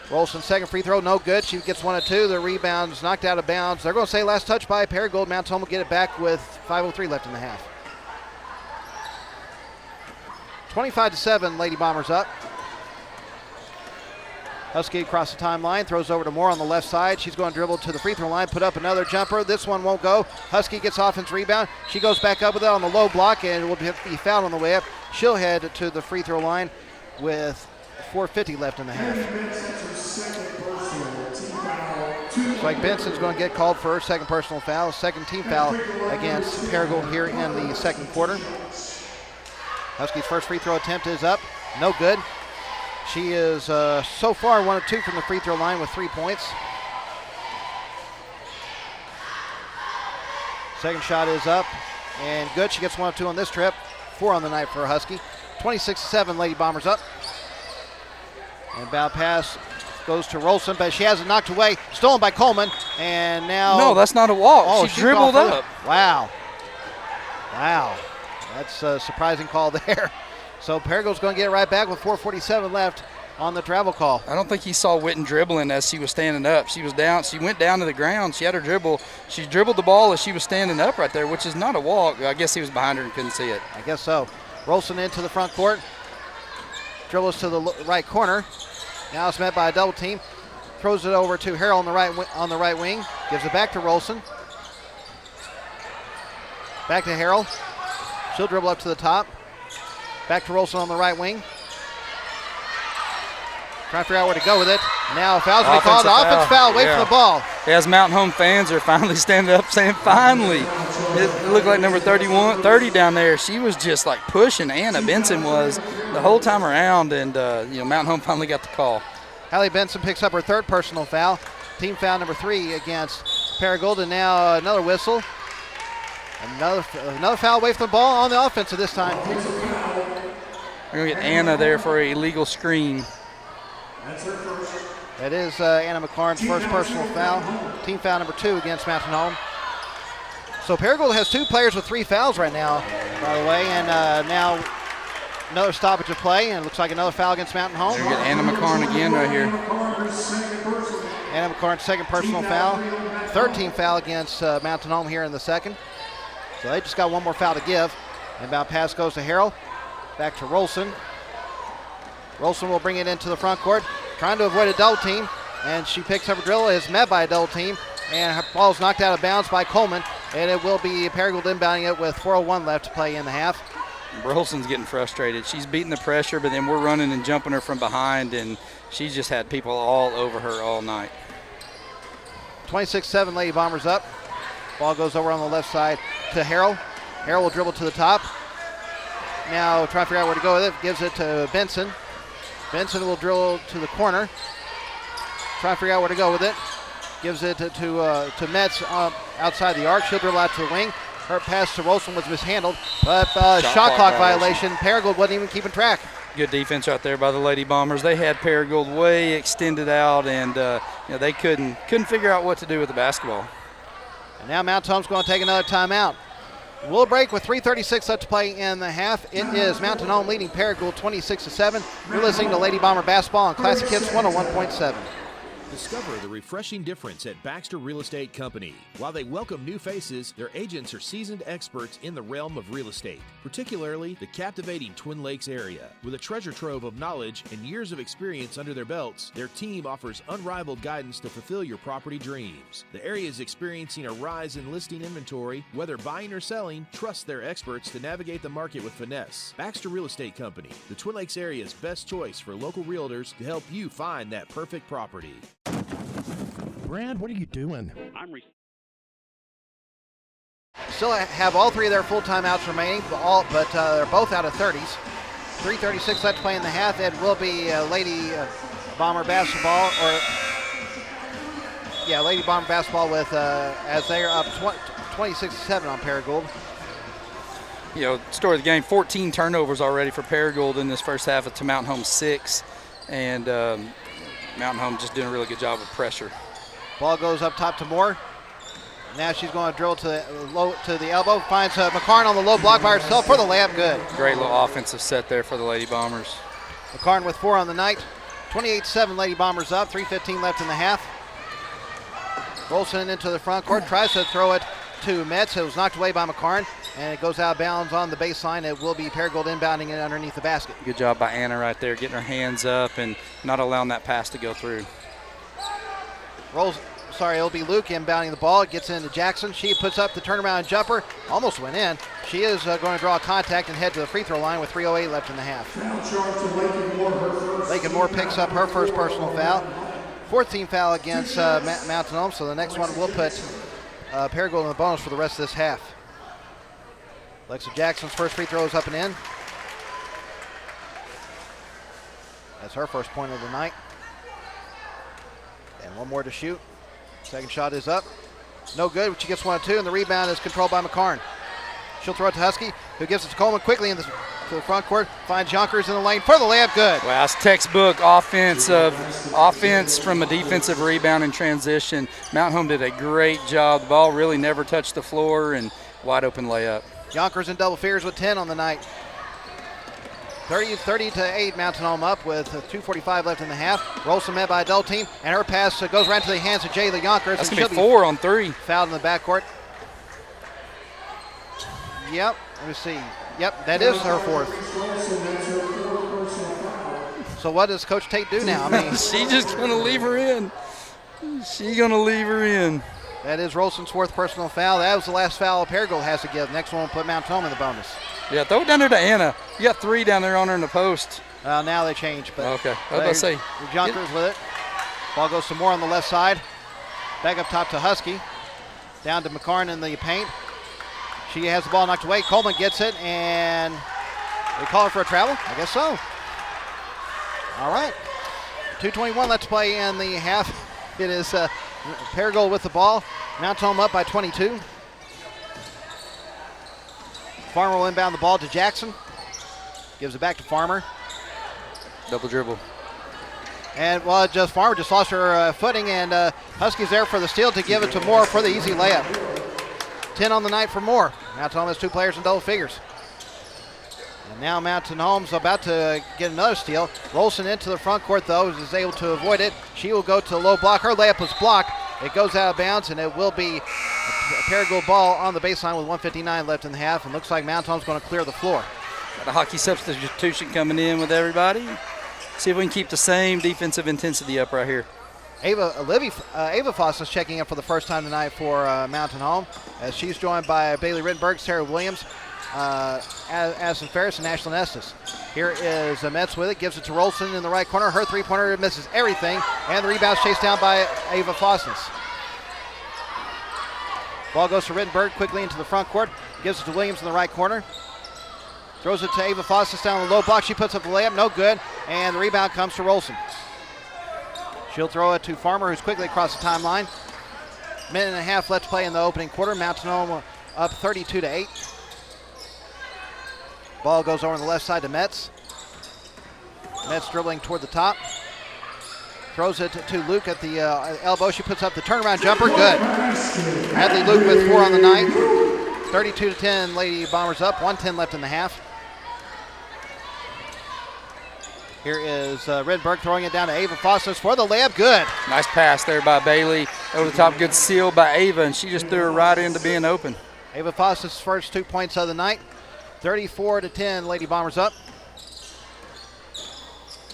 Rolson's second free throw, no good. She gets 1 of 2. The rebound's knocked out of bounds. They're going to say last touch by Paragould. Mountain Home will get it back with 5:03 left in the half. 25-7, Lady Bombers up. Husky across the timeline, throws over to Moore on the left side. She's going to dribble to the free throw line, put up another jumper. This one won't go. Husky gets offense rebound. She goes back up with it on the low block and will be fouled on the way up. She'll head to the free throw line with 4:50 left in the half. Looks like Benson's going to get called for her second personal foul, second team foul against Paragould here in the second quarter. Husky's first free throw attempt is up, no good. She is so far 1 of 2 from the free throw line with 3 points. Second shot is up and good. She gets 1 of 2 on this trip. 4 on the night for a Husky. 26-7, Lady Bombers up. And bow pass goes to Rolson, but she has it knocked away. Stolen by Coleman, and now... No, that's not a walk. Oh, she dribbled up. Wow. Wow. That's a surprising call there. So Paragould's going to get it right back with 4:47 left on the travel call. I don't think he saw Witten dribbling as she was standing up. She was down. She went down to the ground. She had her dribble. She dribbled the ball as she was standing up right there, which is not a walk. I guess he was behind her and couldn't see it. I guess so. Rolson into the front court. Dribbles to the right corner. Now it's met by a double team. Throws it over to Harrell on the right wing. Gives it back to Rolson. Back to Harrell. She'll dribble up to the top. Back to Rolson on the right wing. Trying to figure out where to go with it. Now foul's going to be called. Offense foul away from the ball. As Mountain Home fans are finally standing up saying, finally. It looked like number 30 down there. She was just like pushing Anna Benson was the whole time around, and Mountain Home finally got the call. Hallie Benson picks up her 3rd personal foul. Team foul number 3 against Paragould, and now another whistle. Another foul away from the ball on the offense this time. We're going to get Anna there for an illegal screen. That is Anna McLaurin's first personal foul. Team foul number 2 against Mountain Home. So Paragould has 2 players with 3 fouls right now, by the way, and now another stoppage of play, and it looks like another foul against Mountain Home. We get Anna McLaurin again right here. Anna McLaurin's 2nd personal foul. 3rd team foul against Mountain Home here in the 2nd. So they just got 1 more foul to give. Inbound pass goes to Harrell. Back to Rolson. Rolson will bring it into the front court, trying to avoid a double team, and she picks up a dribble. Is met by a double team, and her ball is knocked out of bounds by Coleman, and it will be Paragould inbounding it with 4:01 left to play in the half. Rolson's getting frustrated. She's beating the pressure, but then we're running and jumping her from behind, and she's just had people all over her all night. 26-7, Lady Bombers up. Ball goes over on the left side to Harrell. Harrell will dribble to the top. Now try to figure out where to go with it. Gives it to Benson. Benson will dribble to the corner. Try to figure out where to go with it. Gives it to Metz outside the arc. She'll dribble out to the wing. Her pass to Rolson was mishandled, but shot clock violation. Paragould wasn't even keeping track. Good defense right there by the Lady Bombers. They had Paragould way extended out, and they couldn't figure out what to do with the basketball. And now Mount Home's going to take another timeout. We'll break with 3:36 left to play in the half. It is Mountain Home leading Paragould 26-7. You're listening to Lady Bomber Basketball on Classic Hits 101.7. Discover the refreshing difference at Baxter Real Estate Company. While they welcome new faces, their agents are seasoned experts in the realm of real estate, particularly the captivating Twin Lakes area. With a treasure trove of knowledge and years of experience under their belts, their team offers unrivaled guidance to fulfill your property dreams. The area is experiencing a rise in listing inventory. Whether buying or selling, trust their experts to navigate the market with finesse. Baxter Real Estate Company, the Twin Lakes area's best choice for local realtors to help you find that perfect property. Brad, what are you doing? Still have all 3 of their full timeouts remaining, but they're both out of 30s. 3:36 left to play in the half. It will be Lady Bomber Basketball, Lady Bomber Basketball with as they are up 26-7 on Paragould. Story of the game: 14 turnovers already for Paragould in this first half to Mountain Home 6, and Mountain Home just doing a really good job with pressure. Ball goes up top to Moore. Now she's going to drill to the elbow. Finds McCarn on the low block by herself for the layup. Good. Great little offensive set there for the Lady Bombers. McCarn with 4 on the night. 28-7 Lady Bombers up. 3:15 left in the half. Rolson into the front court. Tries to throw it to Metz. It was knocked away by McCarn, and it goes out of bounds on the baseline. It will be Paragould inbounding it underneath the basket. Good job by Anna right there, getting her hands up and not allowing that pass to go through. It'll be Luke inbounding the ball. It gets into Jackson. She puts up the turnaround jumper. Almost went in. She is going to draw contact and head to the free throw line with 3:08 left in the half. Lakin Moore picks up her first personal foul. 4th team foul against Mountain Home, so the next one will put Paragould in the bonus for the rest of this half. Alexa Jackson's first free throw is up and in. That's her first point of the night. And 1 more to shoot. Second shot is up. No good. She gets 1 or 2, and the rebound is controlled by McCarn. She'll throw it to Husky, who gives it to Coleman quickly to the front court. Finds Yonkers in the lane for the layup. Good. Wow, it's textbook offense from a defensive rebound in transition. Mountain Home did a great job. The ball really never touched the floor, and wide open layup. Yonkers in double figures with 10 on the night. 30-8, Mountain Home up with 2:45 left in the half. Rolson met by a double team, and her pass goes right to the hands of Jayla Yonkers. That's going to be 4 on 3. Fouled in the backcourt. Yep, let me see. Yep, that is her 4th. So what does Coach Tate do now? I mean, she's just going to leave her in. She's going to leave her in. That is Rolson's 4th personal foul. That was the last foul Paragould has to give. Next one will put Mountain Home in the bonus. Yeah, throw it down there to Anna. You got 3 down there on her in the post. Now they change. But okay, I was about to say. Yonkers with it. Ball goes some more on the left side. Back up top to Husky. Down to McCarn in the paint. She has the ball knocked away. Coleman gets it, and they call her for a travel? I guess so. All right. 2:21 left to play in the half. It is Paragould with the ball. Mountain Home up by 22. Farmer will inbound the ball to Jackson. Gives it back to Farmer. Double dribble. And Farmer just lost her footing, and Huskies there for the steal to give it to Moore for the easy layup. 10 on the night for Moore. Mountain Home has 2 players in double figures. And now Mountain Home's about to get another steal. Rolson into the front court, though, is able to avoid it. She will go to the low block. Her layup was blocked. It goes out of bounds, and it will be a Paragould ball on the baseline with 1:59 left in the half. And looks like Mountain Home's going to clear the floor. Got a hockey substitution coming in with everybody. See if we can keep the same defensive intensity up right here. Ava Foss is checking in for the first time tonight for Mountain Home, as she's joined by Bailey Rittenberg, Sarah Williams, Addison Ferris, and Ashlyn Estes. Here is Metz with it, gives it to Rolson in the right corner. Her three-pointer misses everything, and the rebound's chased down by Ava Fossness. Ball goes to Rittenberg quickly into the front court, gives it to Williams in the right corner. Throws it to Ava Fossness down the low block. She puts up the layup, no good, and the rebound comes to Rolson. She'll throw it to Farmer, who's quickly across the timeline. Minute and a half left to play in the opening quarter. Mountain Home up 32-8. Ball goes over on the left side to Metz. Metz dribbling toward the top. Throws it to Luke at the elbow. She puts up the turnaround jumper. Good. Hadley Luke with 4 on the night. 32-10, Lady Bombers up. 1:10 left in the half. Here is Rittenberg throwing it down to Ava Fossness for the layup. Good. Nice pass there by Bailey. Over the top, good seal by Ava, and she just threw her right into being open. Ava Fossness' first 2 points of the night. 34-10, Lady Bombers up.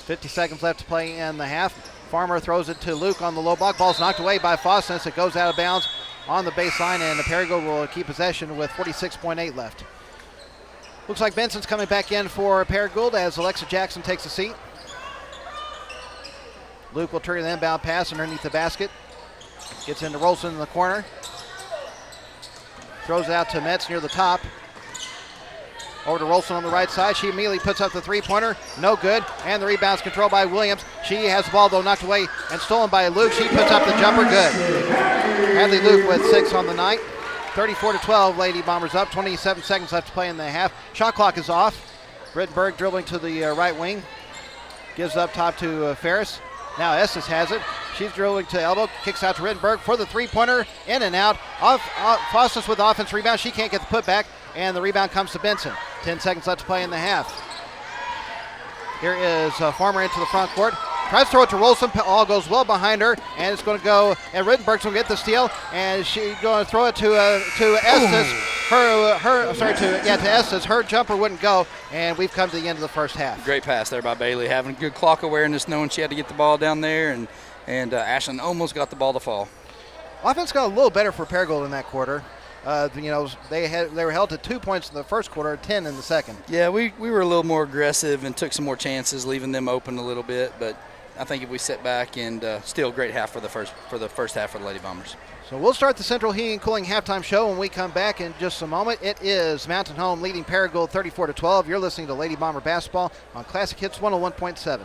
50 seconds left to play in the half. Farmer throws it to Luke on the low block. Ball's knocked away by Fossness. It goes out of bounds on the baseline, and the Paragould will keep possession with 46.8 left. Looks like Benson's coming back in for Paragould as Alexa Jackson takes a seat. Luke will trigger the inbound pass underneath the basket. Gets into Rolson in the corner. Throws it out to Metz near the top. Over to Rolson on the right side. She immediately puts up the three-pointer. No good. And the rebound's controlled by Williams. She has the ball, though, knocked away and stolen by Luke. She puts up the jumper. Good. Hadley Luke with 6 on the night. 34-12, Lady Bombers up. 27 seconds left to play in the half. Shot clock is off. Rittenberg dribbling to the right wing. Gives up top to Ferris. Now Estes has it. She's dribbling to elbow. Kicks out to Rittenberg for the three-pointer. In and out. Fossness with the offense rebound. She can't get the putback. And the rebound comes to Benson. 10 seconds left to play in the half. Here is Farmer into the front court. Tries to throw it to Rolson. All goes well behind her, and it's going to go. And Rittenberg's going to get the steal, and she's going to throw it to Estes. To Estes. Her jumper wouldn't go, and we've come to the end of the first half. Great pass there by Bailey, having good clock awareness, knowing she had to get the ball down there, and Ashlyn almost got the ball to fall. Offense got a little better for Paragould in that quarter. They were held to 2 points in the first quarter, 10 in the second. Yeah, we were a little more aggressive and took some more chances, leaving them open a little bit. But I think if we sit back and still a great half for the first half for the Lady Bombers. So we'll start the Central Heating and Cooling halftime show when we come back in just a moment. It is Mountain Home leading Paragould 34-12. You're listening to Lady Bomber basketball on Classic Hits 101.7.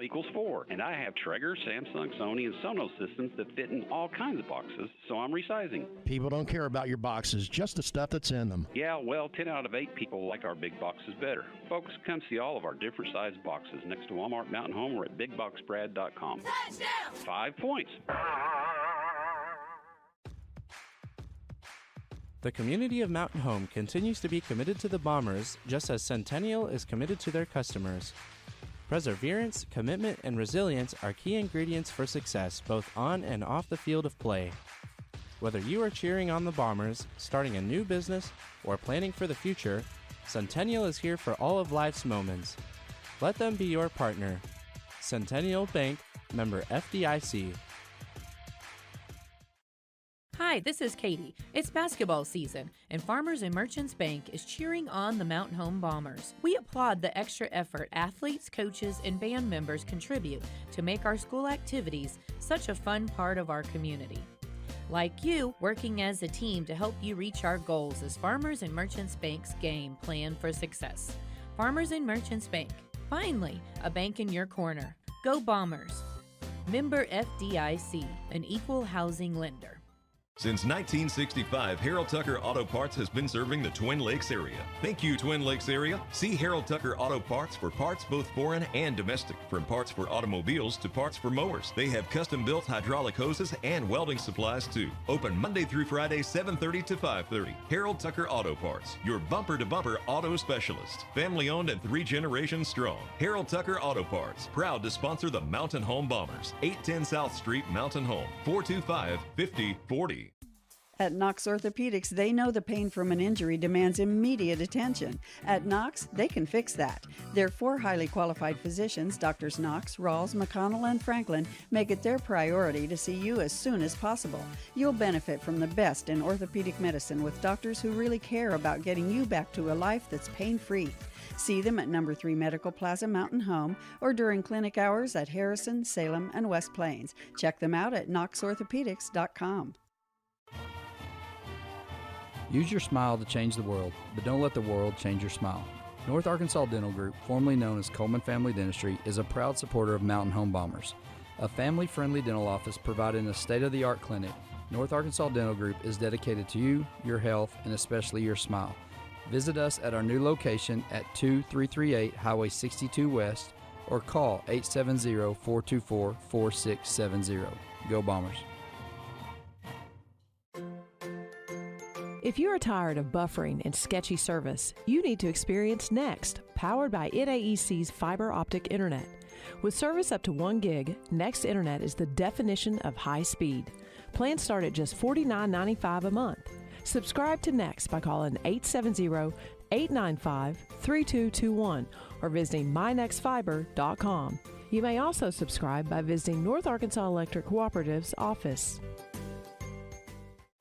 equals 4. And I have Traeger, Samsung, Sony, and Sonos systems that fit in all kinds of boxes, so I'm resizing. People don't care about your boxes, just the stuff that's in them. Yeah, well, 10 out of 8 people like our big boxes better. Folks, come see all of our different size boxes next to Walmart Mountain Home or at BigBoxBrad.com. Touchdown! 5 points. The community of Mountain Home continues to be committed to the Bombers, just as Centennial is committed to their customers. Perseverance, commitment, and resilience are key ingredients for success both on and off the field of play. Whether you are cheering on the Bombers, starting a new business, or planning for the future, Centennial is here for all of life's moments. Let them be your partner. Centennial Bank, member FDIC. Hi, this is Katie. It's basketball season, and Farmers and Merchants Bank is cheering on the Mountain Home Bombers. We applaud the extra effort athletes, coaches, and band members contribute to make our school activities such a fun part of our community. Like you, working as a team to help you reach our goals is Farmers and Merchants Bank's game plan for success. Farmers and Merchants Bank. Finally, a bank in your corner. Go Bombers. Member FDIC, an equal housing lender. Since 1965, Harold Tucker Auto Parts has been serving the Twin Lakes area. Thank you, Twin Lakes area. See Harold Tucker Auto Parts for parts both foreign and domestic, from parts for automobiles to parts for mowers. They have custom-built hydraulic hoses and welding supplies too. Open Monday through Friday, 7:30 to 5:30. Harold Tucker Auto Parts, your bumper-to-bumper auto specialist. Family-owned and 3 generations strong. Harold Tucker Auto Parts, proud to sponsor the Mountain Home Bombers. 810 South Street, Mountain Home, 425-5040. At Knox Orthopedics, they know the pain from an injury demands immediate attention. At Knox, they can fix that. Their 4 highly qualified physicians, Drs. Knox, Rawls, McConnell, and Franklin, make it their priority to see you as soon as possible. You'll benefit from the best in orthopedic medicine with doctors who really care about getting you back to a life that's pain-free. See them at No. 3 Medical Plaza Mountain Home or during clinic hours at Harrison, Salem, and West Plains. Check them out at knoxorthopedics.com. Use your smile to change the world, but don't let the world change your smile. North Arkansas Dental Group, formerly known as Coleman Family Dentistry, is a proud supporter of Mountain Home Bombers. A family-friendly dental office providing a state-of-the-art clinic, North Arkansas Dental Group is dedicated to you, your health, and especially your smile. Visit us at our new location at 2338 Highway 62 West or call 870-424-4670. Go Bombers. If you are tired of buffering and sketchy service, you need to experience Next, powered by IDAEC's fiber optic internet. With service up to 1 gig, Next Internet is the definition of high speed. Plans start at just $49.95 a month. Subscribe to Next by calling 870-895-3221 or visiting mynextfiber.com. You may also subscribe by visiting North Arkansas Electric Cooperative's office.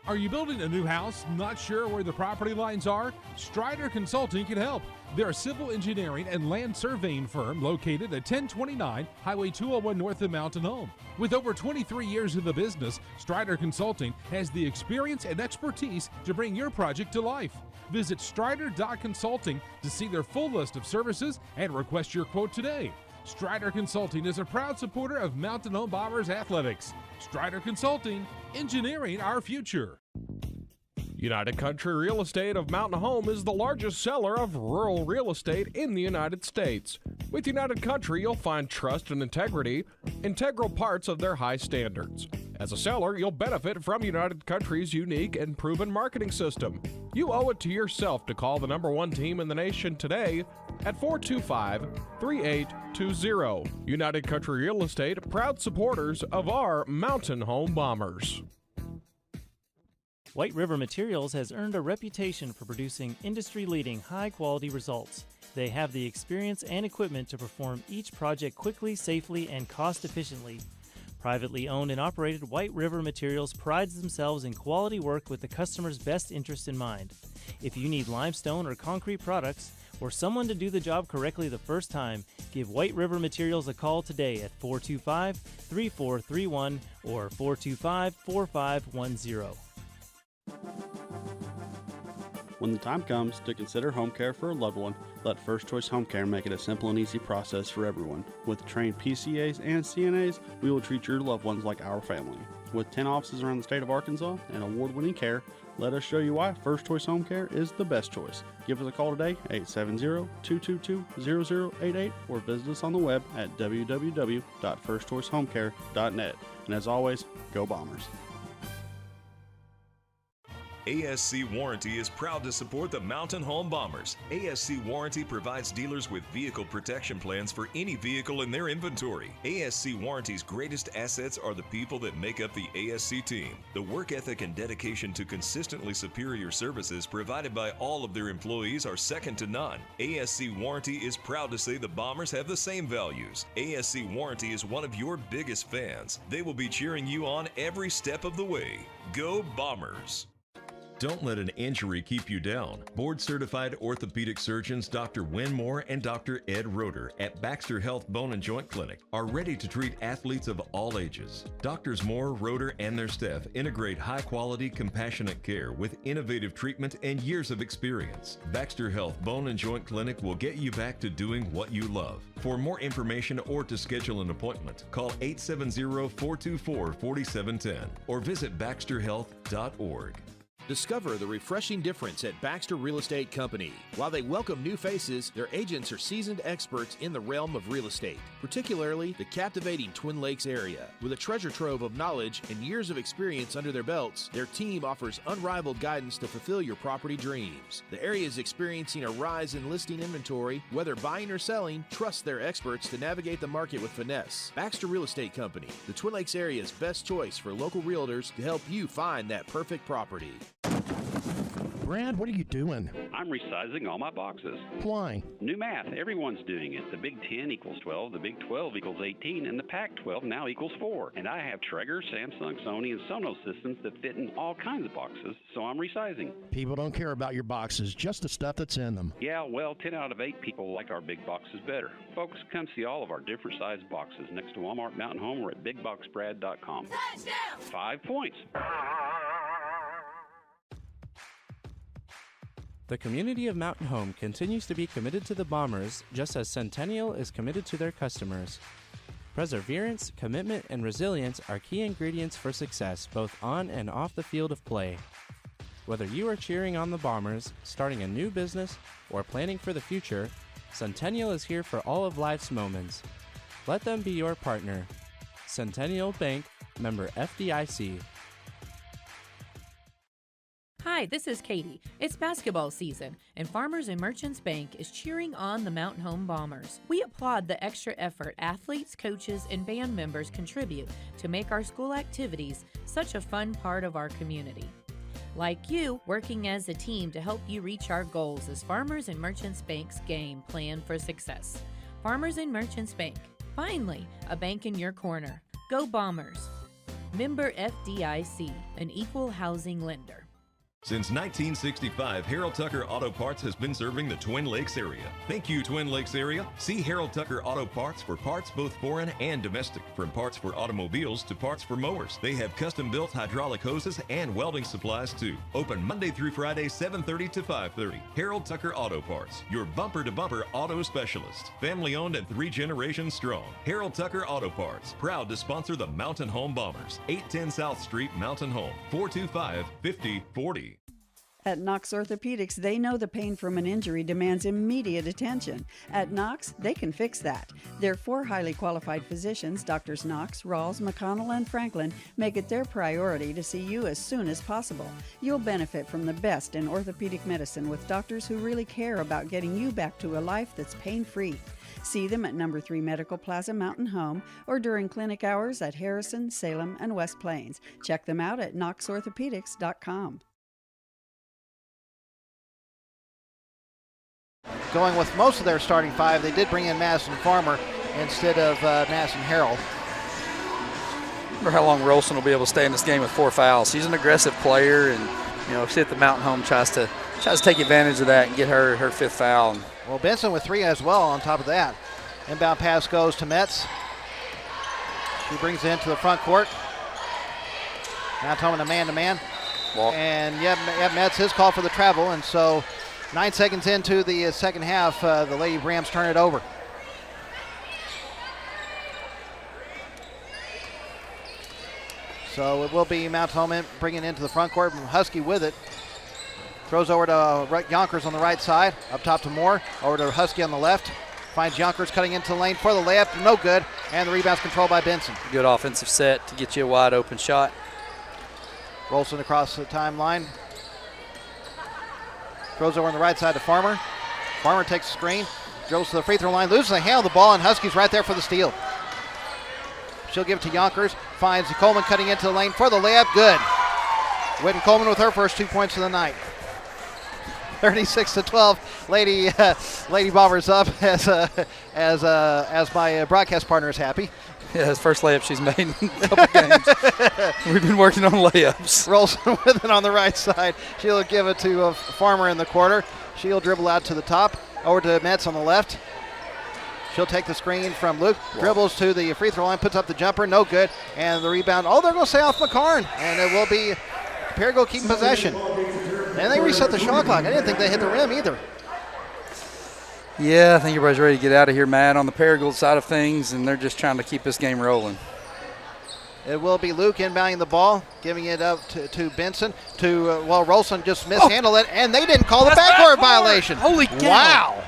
Are you building a new house, not sure where the property lines are? Strider Consulting can help. They're a civil engineering and land surveying firm located at 1029 Highway 201 north of Mountain Home. With over 23 years in the business, Strider Consulting has the experience and expertise to bring your project to life. Visit strider.consulting to see their full list of services and request your quote today. Strider Consulting is a proud supporter of Mountain Home Bombers athletics. Strider Consulting, engineering our future. United Country Real Estate of Mountain Home is the largest seller of rural real estate in the United States. With United Country, you'll find trust and integrity, integral parts of their high standards. As a seller, you'll benefit from United Country's unique and proven marketing system. You owe it to yourself to call the #1 team in the nation today at 425-3820. United Country Real Estate, proud supporters of our Mountain Home Bombers. White River Materials has earned a reputation for producing industry-leading high-quality results. They have the experience and equipment to perform each project quickly, safely, and cost-efficiently. Privately owned and operated, White River Materials prides themselves in quality work with the customer's best interest in mind. If you need limestone or concrete products, or someone to do the job correctly the first time, give White River Materials a call today at 425-3431 or 425-4510. When the time comes to consider home care for a loved one, let First Choice Home Care make it a simple and easy process for everyone. With trained PCAs and CNAs, we will treat your loved ones like our family. With 10 offices around the state of Arkansas and award-winning care, let us show you why First Choice Home Care is the best choice. Give us a call today, 870-222-0088, or visit us on the web at www.firstchoicehomecare.net. And as always, go Bombers. ASC Warranty is proud to support the Mountain Home Bombers. ASC Warranty provides dealers with vehicle protection plans for any vehicle in their inventory. ASC Warranty's greatest assets are the people that make up the ASC team. The work ethic and dedication to consistently superior services provided by all of their employees are second to none. ASC Warranty is proud to say the Bombers have the same values. ASC Warranty is one of your biggest fans. They will be cheering you on every step of the way. Go Bombers! Don't let an injury keep you down. Board-certified orthopedic surgeons Dr. Wynn Moore and Dr. Ed Roeder at Baxter Health Bone and Joint Clinic are ready to treat athletes of all ages. Doctors Moore, Roeder, and their staff integrate high-quality, compassionate care with innovative treatment and years of experience. Baxter Health Bone and Joint Clinic will get you back to doing what you love. For more information or to schedule an appointment, call 870-424-4710 or visit baxterhealth.org. Discover the refreshing difference at Baxter Real Estate Company. While they welcome new faces, their agents are seasoned experts in the realm of real estate, particularly the captivating Twin Lakes area. With a treasure trove of knowledge and years of experience under their belts, their team offers unrivaled guidance to fulfill your property dreams. The area is experiencing a rise in listing inventory. Whether buying or selling, trust their experts to navigate the market with finesse. Baxter Real Estate Company, the Twin Lakes area's best choice for local realtors to help you find that perfect property. Brad, what are you doing? I'm resizing all my boxes. Why? New math. Everyone's doing it. The Big 10 equals 12, the Big 12 equals 18, and the Pac-12 now equals 4. And I have Traeger, Samsung, Sony, and Sonos systems that fit in all kinds of boxes, so I'm resizing. People don't care about your boxes, just the stuff that's in them. Yeah, well, 10 out of 8 people like our big boxes better. Folks, come see all of our different sized boxes next to Walmart Mountain Home or at BigBoxBrad.com. Touchdown! 5 points. The community of Mountain Home continues to be committed to the Bombers, just as Centennial is committed to their customers. Perseverance, commitment, and resilience are key ingredients for success both on and off the field of play. Whether you are cheering on the Bombers, starting a new business, or planning for the future, Centennial is here for all of life's moments. Let them be your partner. Centennial Bank, member FDIC. Hi, this is Katie. It's basketball season, and Farmers and Merchants Bank is cheering on the Mountain Home Bombers. We applaud the extra effort athletes, coaches, and band members contribute to make our school activities such a fun part of our community. Like you, working as a team to help you reach our goals is Farmers and Merchants Bank's game plan for success. Farmers and Merchants Bank. Finally, a bank in your corner. Go Bombers. Member FDIC, an equal housing lender. Since 1965, Harold Tucker Auto Parts has been serving the Twin Lakes area. Thank you, Twin Lakes area. See Harold Tucker Auto Parts for parts both foreign and domestic. From parts for automobiles to parts for mowers. They have custom-built hydraulic hoses and welding supplies too. Open Monday through Friday, 7:30 to 5:30. Harold Tucker Auto Parts, your bumper-to-bumper auto specialist. Family-owned and 3 generations strong. Harold Tucker Auto Parts, proud to sponsor the Mountain Home Bombers. 810 South Street, Mountain Home, 425-5040. At Knox Orthopedics, they know the pain from an injury demands immediate attention. At Knox, they can fix that. Their 4 highly qualified physicians, Drs. Knox, Rawls, McConnell, and Franklin, make it their priority to see you as soon as possible. You'll benefit from the best in orthopedic medicine with doctors who really care about getting you back to a life that's pain-free. See them at No. 3 Medical Plaza Mountain Home or during clinic hours at Harrison, Salem, and West Plains. Check them out at knoxorthopedics.com. Going with most of their starting 5, they did bring in Madison Farmer instead of Madison Harrell. Remember how long Rolson will be able to stay in this game with 4 fouls. He's an aggressive player, and see if the Mountain Home tries to take advantage of that and get her 5th foul. Well, Benson with 3 as well on top of that. Inbound pass goes to Metz. She brings it into the front court. Mountain Home in a man-to-man. Walk. And Metz his call for the travel. And so 9 seconds into the second half, the Lady Rams turn it over. So it will be Mount Holman bringing it into the front court. Husky with it. Throws over to Yonkers on the right side. Up top to Moore. Over to Husky on the left. Finds Yonkers cutting into the lane for the layup. No good. And the rebound's controlled by Benson. Good offensive set to get you a wide open shot. Rolson across the timeline. Throws over on the right side to Farmer. Farmer takes the screen. Dribbles to the free throw line. Loses the handle of the ball, and Huskies right there for the steal. She'll give it to Yonkers. Finds Coleman cutting into the lane for the layup. Good. Whitten Coleman with her first 2 points of the night. 36-12. Lady Bombers up as my broadcast partner is happy. Yeah, his first layup she's made in a couple games. We've been working on layups. Rolson with it on the right side. She'll give it to Farmer in the corner. She'll dribble out to the top. Over to Metz on the left. She'll take the screen from Luke. Dribbles to the free throw line. Puts up the jumper. No good. And the rebound. Oh, they're going to say off McCarn. And it will be Paragould keeping possession. And they reset the shot clock. I didn't think they hit the rim either. Yeah, I think everybody's ready to get out of here, Matt, on the Paragould side of things, and they're just trying to keep this game rolling. It will be Luke inbounding the ball, giving it up to Benson. Rolson just mishandled it, and they didn't call the backcourt violation. Holy cow. Wow.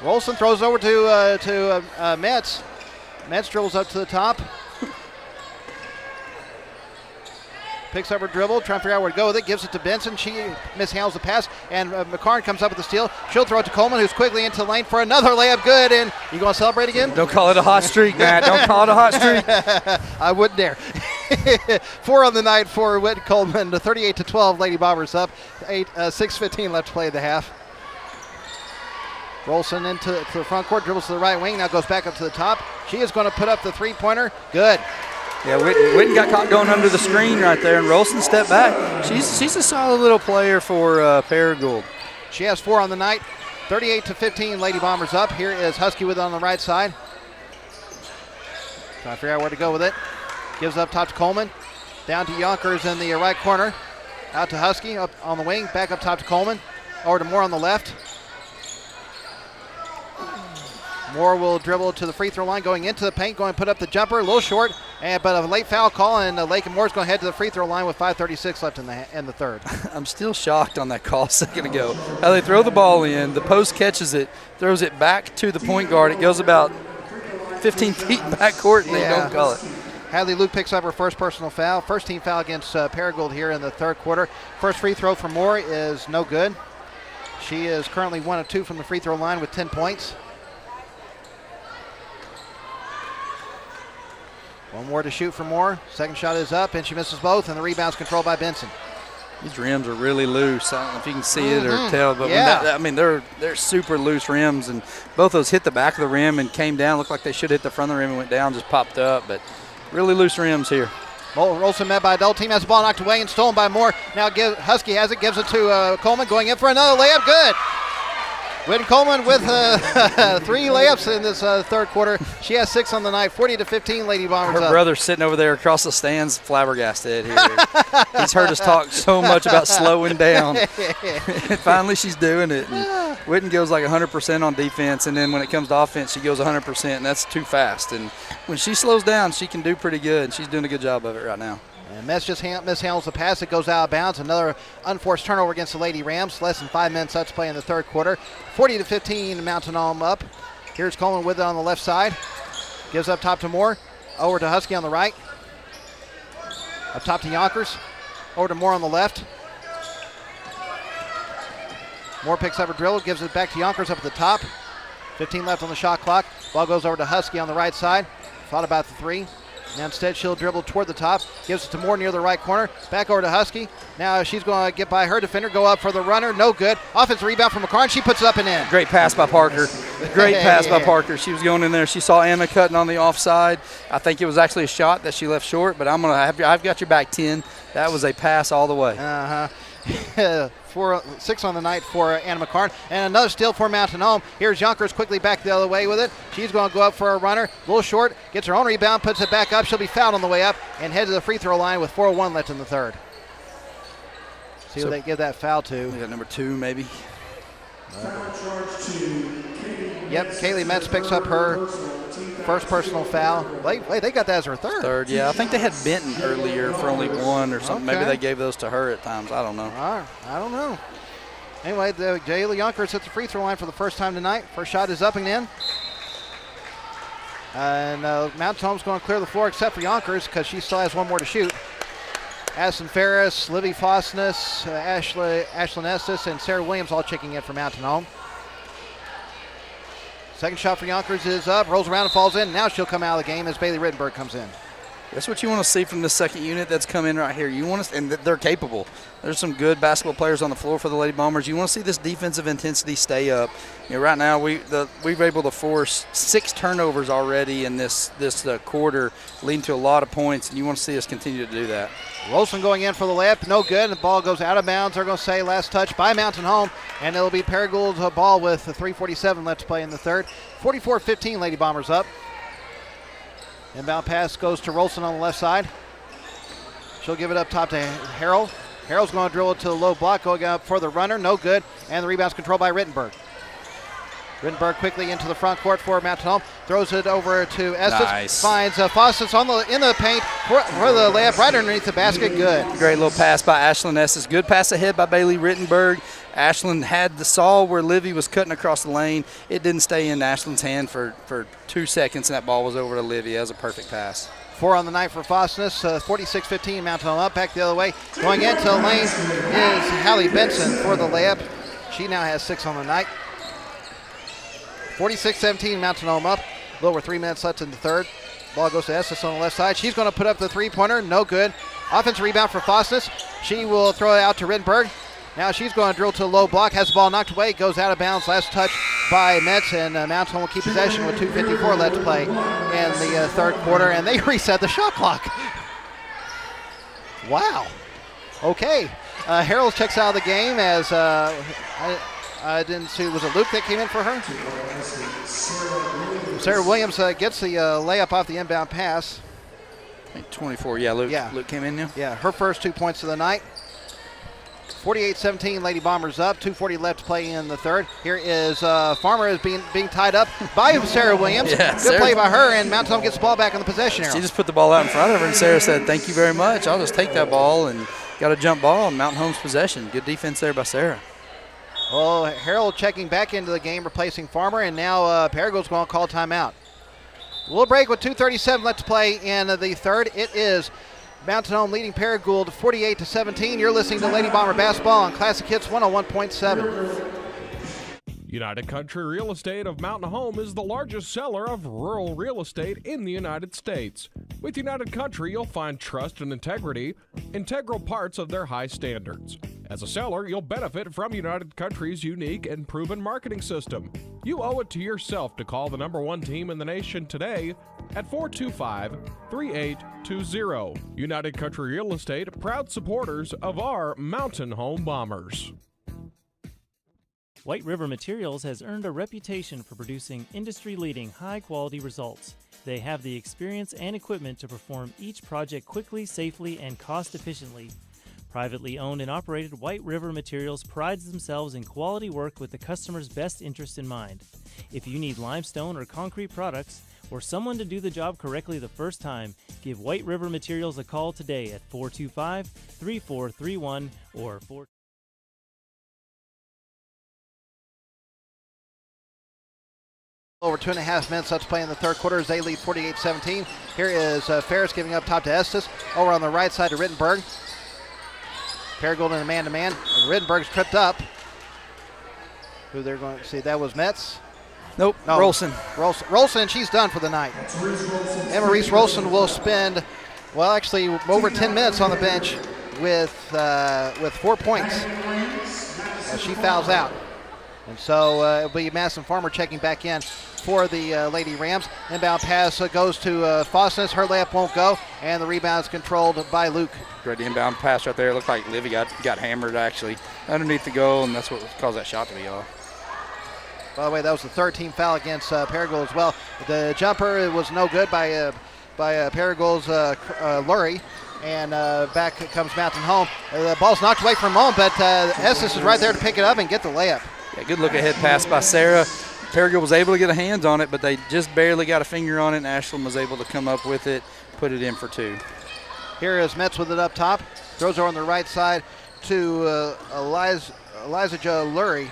Rolson throws over to Metz. Metz dribbles up to the top. Picks up her dribble, trying to figure out where to go with it. Gives it to Benson. She mishandles the pass, and McCarn comes up with the steal. She'll throw it to Coleman, who's quickly into the lane for another layup. Good. And you going to celebrate again? Don't call it a hot streak, Matt. Don't call it a hot streak. I wouldn't dare. 4 on the night for Whitten Coleman. 38-12. Lady Bombers up. 6:15 left to play the half. Rolson into the front court, dribbles to the right wing. Now goes back up to the top. She is going to put up the three-pointer. Good. Yeah, Whitten got caught going under the screen right there, and Rolson stepped back. She's a solid little player for Paragould. She has 4 on the night. 38-15, Lady Bombers up. Here is Husky with it on the right side. Trying to figure out where to go with it. Gives up top to Coleman. Down to Yonkers in the right corner. Out to Husky up on the wing. Back up top to Coleman. Over to Moore on the left. Moore will dribble to the free throw line, going into the paint, going to put up the jumper, a little short, but a late foul call, and Lakin Moore's going to head to the free throw line with 5:36 left in the third. I'm still shocked on that call a second ago. How they throw the ball in, the post catches it, throws it back to the point guard. It goes about 15 feet backcourt, and they don't call it. Hadley Luke picks up her first personal foul. First team foul against Paragould here in the third quarter. First free throw for Moore is no good. She is currently 1 of 2 from the free throw line with 10 points. One more to shoot for Moore. Second shot is up, and she misses both, and the rebound's controlled by Benson. These rims are really loose. I don't know if you can see it or tell, but they're super loose rims, and both those hit the back of the rim and came down. Looked like they should hit the front of the rim and went down, just popped up, but really loose rims here. Rolson met by a double team, has the ball knocked away and stolen by Moore. Now Husky has it, gives it to Coleman, going in for another layup. Good. Whitten Coleman with 3 layups in this third quarter. She has 6 on the night. 40-15, Lady Bombers up. Her brother's sitting over there across the stands, flabbergasted here. He's heard us talk so much about slowing down. Finally, she's doing it. And Whitten goes like 100% on defense, and then when it comes to offense, she goes 100%, and that's too fast. And when she slows down, she can do pretty good. She's doing a good job of it right now. And Metz just mishandles the pass. It goes out of bounds. Another unforced turnover against the Lady Rams. Less than 5 minutes left to play in the third quarter. 40-15, Mountain Home up. Here's Coleman with it on the left side. Gives up top to Moore. Over to Husky on the right. Up top to Yonkers. Over to Moore on the left. Moore picks up her dribble. Gives it back to Yonkers up at the top. 15 left on the shot clock. Ball goes over to Husky on the right side. Thought about the 3. Now instead she'll dribble toward the top, gives it to Moore near the right corner, back over to Husky. Now she's going to get by her defender, go up for the runner, no good. Offensive rebound from McCarn, she puts it up and in. Great pass by Parker. Great pass by Parker. She was going in there. She saw Emma cutting on the offside. I think it was actually a shot that she left short, but I've got your back 10. That was a pass all the way. 6 on the night for Anna McCarn. And another steal for Mountain Home. Here's Yonkers quickly back the other way with it. She's going to go up for a runner. A little short. Gets her own rebound. Puts it back up. She'll be fouled on the way up and head to the free throw line with 4:01 left in the third. See who they give that foul to. We got number 2, maybe. Yep, Kaylee Metz picks up her first personal foul. Wait, they got that as her third. Yeah. I think they had Benton earlier for only 1 or something. Okay. Maybe they gave those to her at times. I don't know. All right, I don't know. Anyway, Jayla Yonkers hits the free throw line for the first time tonight. First shot is up and in. And Mountain Home's going to clear the floor except for Yonkers because she still has 1 more to shoot. Addison Ferris, Livy Fosness, Ashlyn Estes, and Sarah Williams all checking in for Mountain Home. Second shot for Yonkers is up, rolls around and falls in. Now she'll come out of the game as Bailey Rittenberg comes in. That's what you want to see from the second unit that's come in right here. You want to, and they're capable. There's some good basketball players on the floor for the Lady Bombers. You want to see this defensive intensity stay up. Right now we've been able to force 6 turnovers already in this quarter, leading to a lot of points, and you want to see us continue to do that. Rolson going in for the layup, no good. The ball goes out of bounds. They're going to say last touch by Mountain Home, and it'll be Paragould's ball with 3:47 left to play in the third. 44-15, Lady Bombers up. Inbound pass goes to Rolson on the left side. She'll give it up top to Harrell. Harrell's going to drill it to the low block, going up for the runner, no good. And the rebound's controlled by Rittenberg. Rittenberg quickly into the front court for Mountain Home. Throws it over to Estes. Nice. Finds Fossis in the paint for the layup right underneath the basket. Good. Great little pass by Ashlyn Estes. Good pass ahead by Bailey Rittenberg. Ashlyn had the saw where Livy was cutting across the lane. It didn't stay in Ashlyn's hand for 2 seconds, and that ball was over to Livy. That was a perfect pass. 4 on the night for Fosness. 46-15, Mountain Home up. Back the other way. Going into the lane is Hallie Benson for the layup. She now has 6 on the night. 46-17, Mountain Home up. A little over 3 minutes left in the third. Ball goes to Estes on the left side. She's going to put up the three-pointer. No good. Offensive rebound for Fosness. She will throw it out to Rittenberg. Now she's going to drill to the low block. Has the ball knocked away. Goes out of bounds. Last touch by Metz. And Mountain Home will keep possession with 2:54 left to play in the third quarter. And they reset the shot clock. Wow. Okay. Harold checks out of the game as I didn't see. Was it Luke that came in for her? Sarah Williams gets the layup off the inbound pass. I think 24. Yeah, Luke came in now. Yeah, her first 2 points of the night. 48-17, Lady Bombers up. 2:40 left to play in the third. Here is Farmer is being tied up by Sarah Williams. Good play by her, and Mountain Home gets the ball back in the possession area. She just put the ball out in front of her, and Sarah said, "Thank you very much. I'll just take that ball," and got a jump ball on Mountain Home's possession. Good defense there by Sarah. Well, Harold checking back into the game, replacing Farmer, and now Paragould's going to call timeout. We'll break with 2:37 left to play in the third. It is Mountain Home leading Paragould 48-17. You're listening to Lady Bomber Basketball on Classic Hits 101.7. United Country Real Estate of Mountain Home is the largest seller of rural real estate in the United States. With United Country, you'll find trust and integrity, integral parts of their high standards. As a seller, you'll benefit from United Country's unique and proven marketing system. You owe it to yourself to call the #1 team in the nation today at 425-3820. United Country Real Estate, proud supporters of our Mountain Home Bombers. White River Materials has earned a reputation for producing industry-leading high-quality results. They have the experience and equipment to perform each project quickly, safely, and cost-efficiently. Privately owned and operated, White River Materials prides themselves in quality work with the customer's best interest in mind. If you need limestone or concrete products, or someone to do the job correctly the first time, give White River Materials a call today at 425-3431 or 4. Over 2.5 minutes left to play in the third quarter as they lead 48-17. Here is Ferris giving up top to Estes. Over on the right side to Rittenberg. Paragould in a man-to-man. Rittenberg's tripped up. Who they're going to see? That was Metz. Nope, no. Rolson, she's done for the night. Emma Reese Rolson will spend, well, actually over 10 minutes on the bench with 4 points as she fouls out. And so it'll be Madison Farmer checking back in for the Lady Rams. Inbound pass goes to Fosness. Her layup won't go, and the rebound is controlled by Luke. Great inbound pass right there. It looked like Livy got hammered, actually, underneath the goal, and that's what caused that shot to be off. By the way, that was the third team foul against Paragould as well. The jumper was no good by Paragould's Lurie, and back comes Mountain Home. The ball's knocked away from home, but Estes is right there to pick it up and get the layup. Yeah, good look ahead pass by Sarah. Paragould was able to get a hands on it, but they just barely got a finger on it, and Ashland was able to come up with it, put it in for 2. Here is Metz with it up top. Throws her on the right side to Eliza Lurie.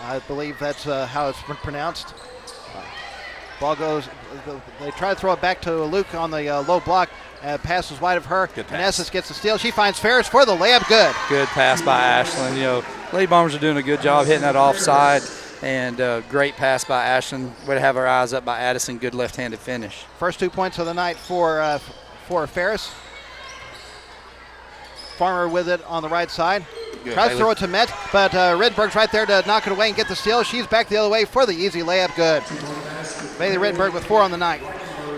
I believe that's how it's pronounced. Ball goes, they try to throw it back to Luke on the low block. Passes wide of her. Good pass. And Estes gets the steal. She finds Ferris for the layup. Good. Good pass by Ashland. Lady Bombers are doing a good job hitting that offside. And great pass by Ashland. Way to have our eyes up by Addison. Good left-handed finish. First 2 points of the night for Ferris. Farmer with it on the right side. Good. Tries to throw it to Metz, but Rittenberg's right there to knock it away and get the steal. She's back the other way for the easy layup. Good. Bailey Rittenberg with 4 on the night.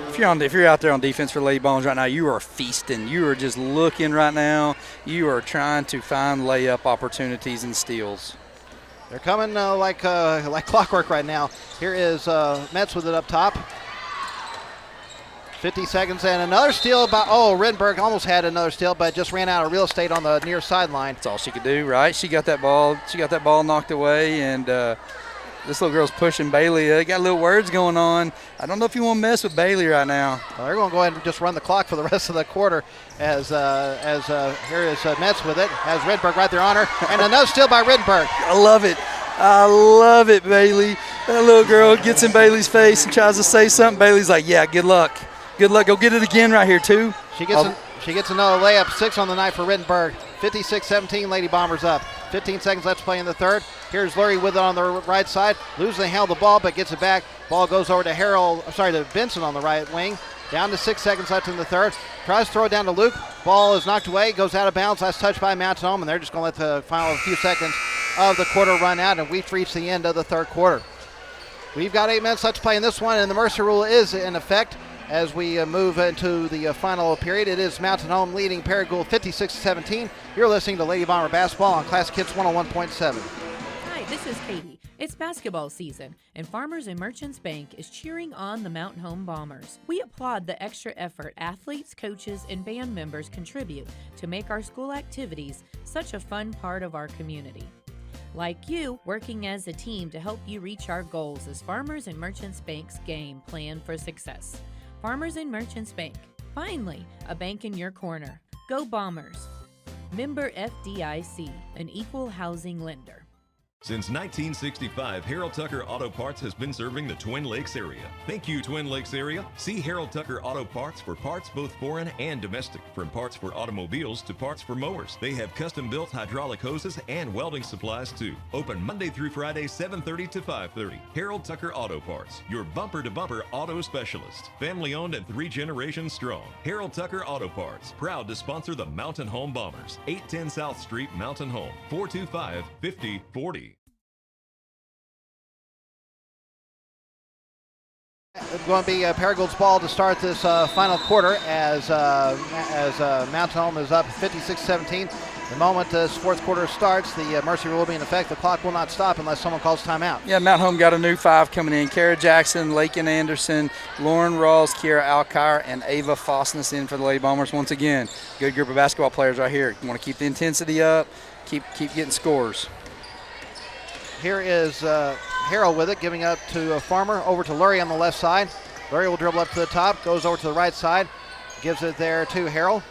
If you're out there on defense for Lady Bombers right now, you are feasting. You are just looking right now. You are trying to find layup opportunities and steals. They're coming like clockwork right now. Here is Metz with it up top. 50 seconds and another steal by, Rittenberg almost had another steal, but just ran out of real estate on the near sideline. That's all she could do, right? She got that ball knocked away, and this little girl's pushing Bailey. They got little words going on. I don't know if you want to mess with Bailey right now. Well, they're going to go ahead and just run the clock for the rest of the quarter as here is Metz with it. Has Rittenberg right there on her. And another steal by Rittenberg. I love it. I love it, Bailey. That little girl gets in Bailey's face and tries to say something. Bailey's like, yeah, good luck. Good luck. Go get it again right here, too. She gets another layup. 6 on the night for Rittenberg. 56-17, Lady Bombers up. 15 seconds left to play in the third. Here's Lurie with it on the right side. Loses the handle of the ball, but gets it back. Ball goes over to Benson on the right wing. Down to 6 seconds left in the third. Tries to throw it down to Luke. Ball is knocked away, goes out of bounds. Last touch by Mountain Home, and they're just going to let the final few seconds of the quarter run out, and we've reached the end of the third quarter. We've got 8 minutes left to play in this one, and the Mercer rule is in effect as we move into the final period. It is Mountain Home leading Paragould 56-17. You're listening to Lady Bomber Basketball on Classic Hits 101.7. Hi, this is Katie. It's basketball season, and Farmers and Merchants Bank is cheering on the Mountain Home Bombers. We applaud the extra effort athletes, coaches, and band members contribute to make our school activities such a fun part of our community. Like you, working as a team to help you reach our goals is Farmers and Merchants Bank's game plan for success. Farmers and Merchants Bank. Finally, a bank in your corner. Go Bombers. Member FDIC, an equal housing lender. Since 1965, Harold Tucker Auto Parts has been serving the Twin Lakes area. Thank you, Twin Lakes area. See Harold Tucker Auto Parts for parts both foreign and domestic. From parts for automobiles to parts for mowers. They have custom-built hydraulic hoses and welding supplies too. Open Monday through Friday, 7:30 to 5:30. Harold Tucker Auto Parts, your bumper-to-bumper auto specialist. Family-owned and 3 generations strong. Harold Tucker Auto Parts, proud to sponsor the Mountain Home Bombers. 810 South Street, Mountain Home, 425-5040. It's going to be Paragould's ball to start this final quarter as Mountain Home is up 56-17. The moment this fourth quarter starts, the Mercy rule will be in effect. The clock will not stop unless someone calls timeout. Yeah, Mountain Home got a new 5 coming in. Kara Jackson, Lakin Anderson, Lauren Rawls, Kiera Alkire, and Ava Fosness in for the Lady Bombers once again. Good group of basketball players right here. You want to keep the intensity up, keep getting scores. Here is Harrell with it, giving up to Farmer, over to Lurie on the left side. Lurie will dribble up to the top, goes over to the right side, gives it there to Harrell.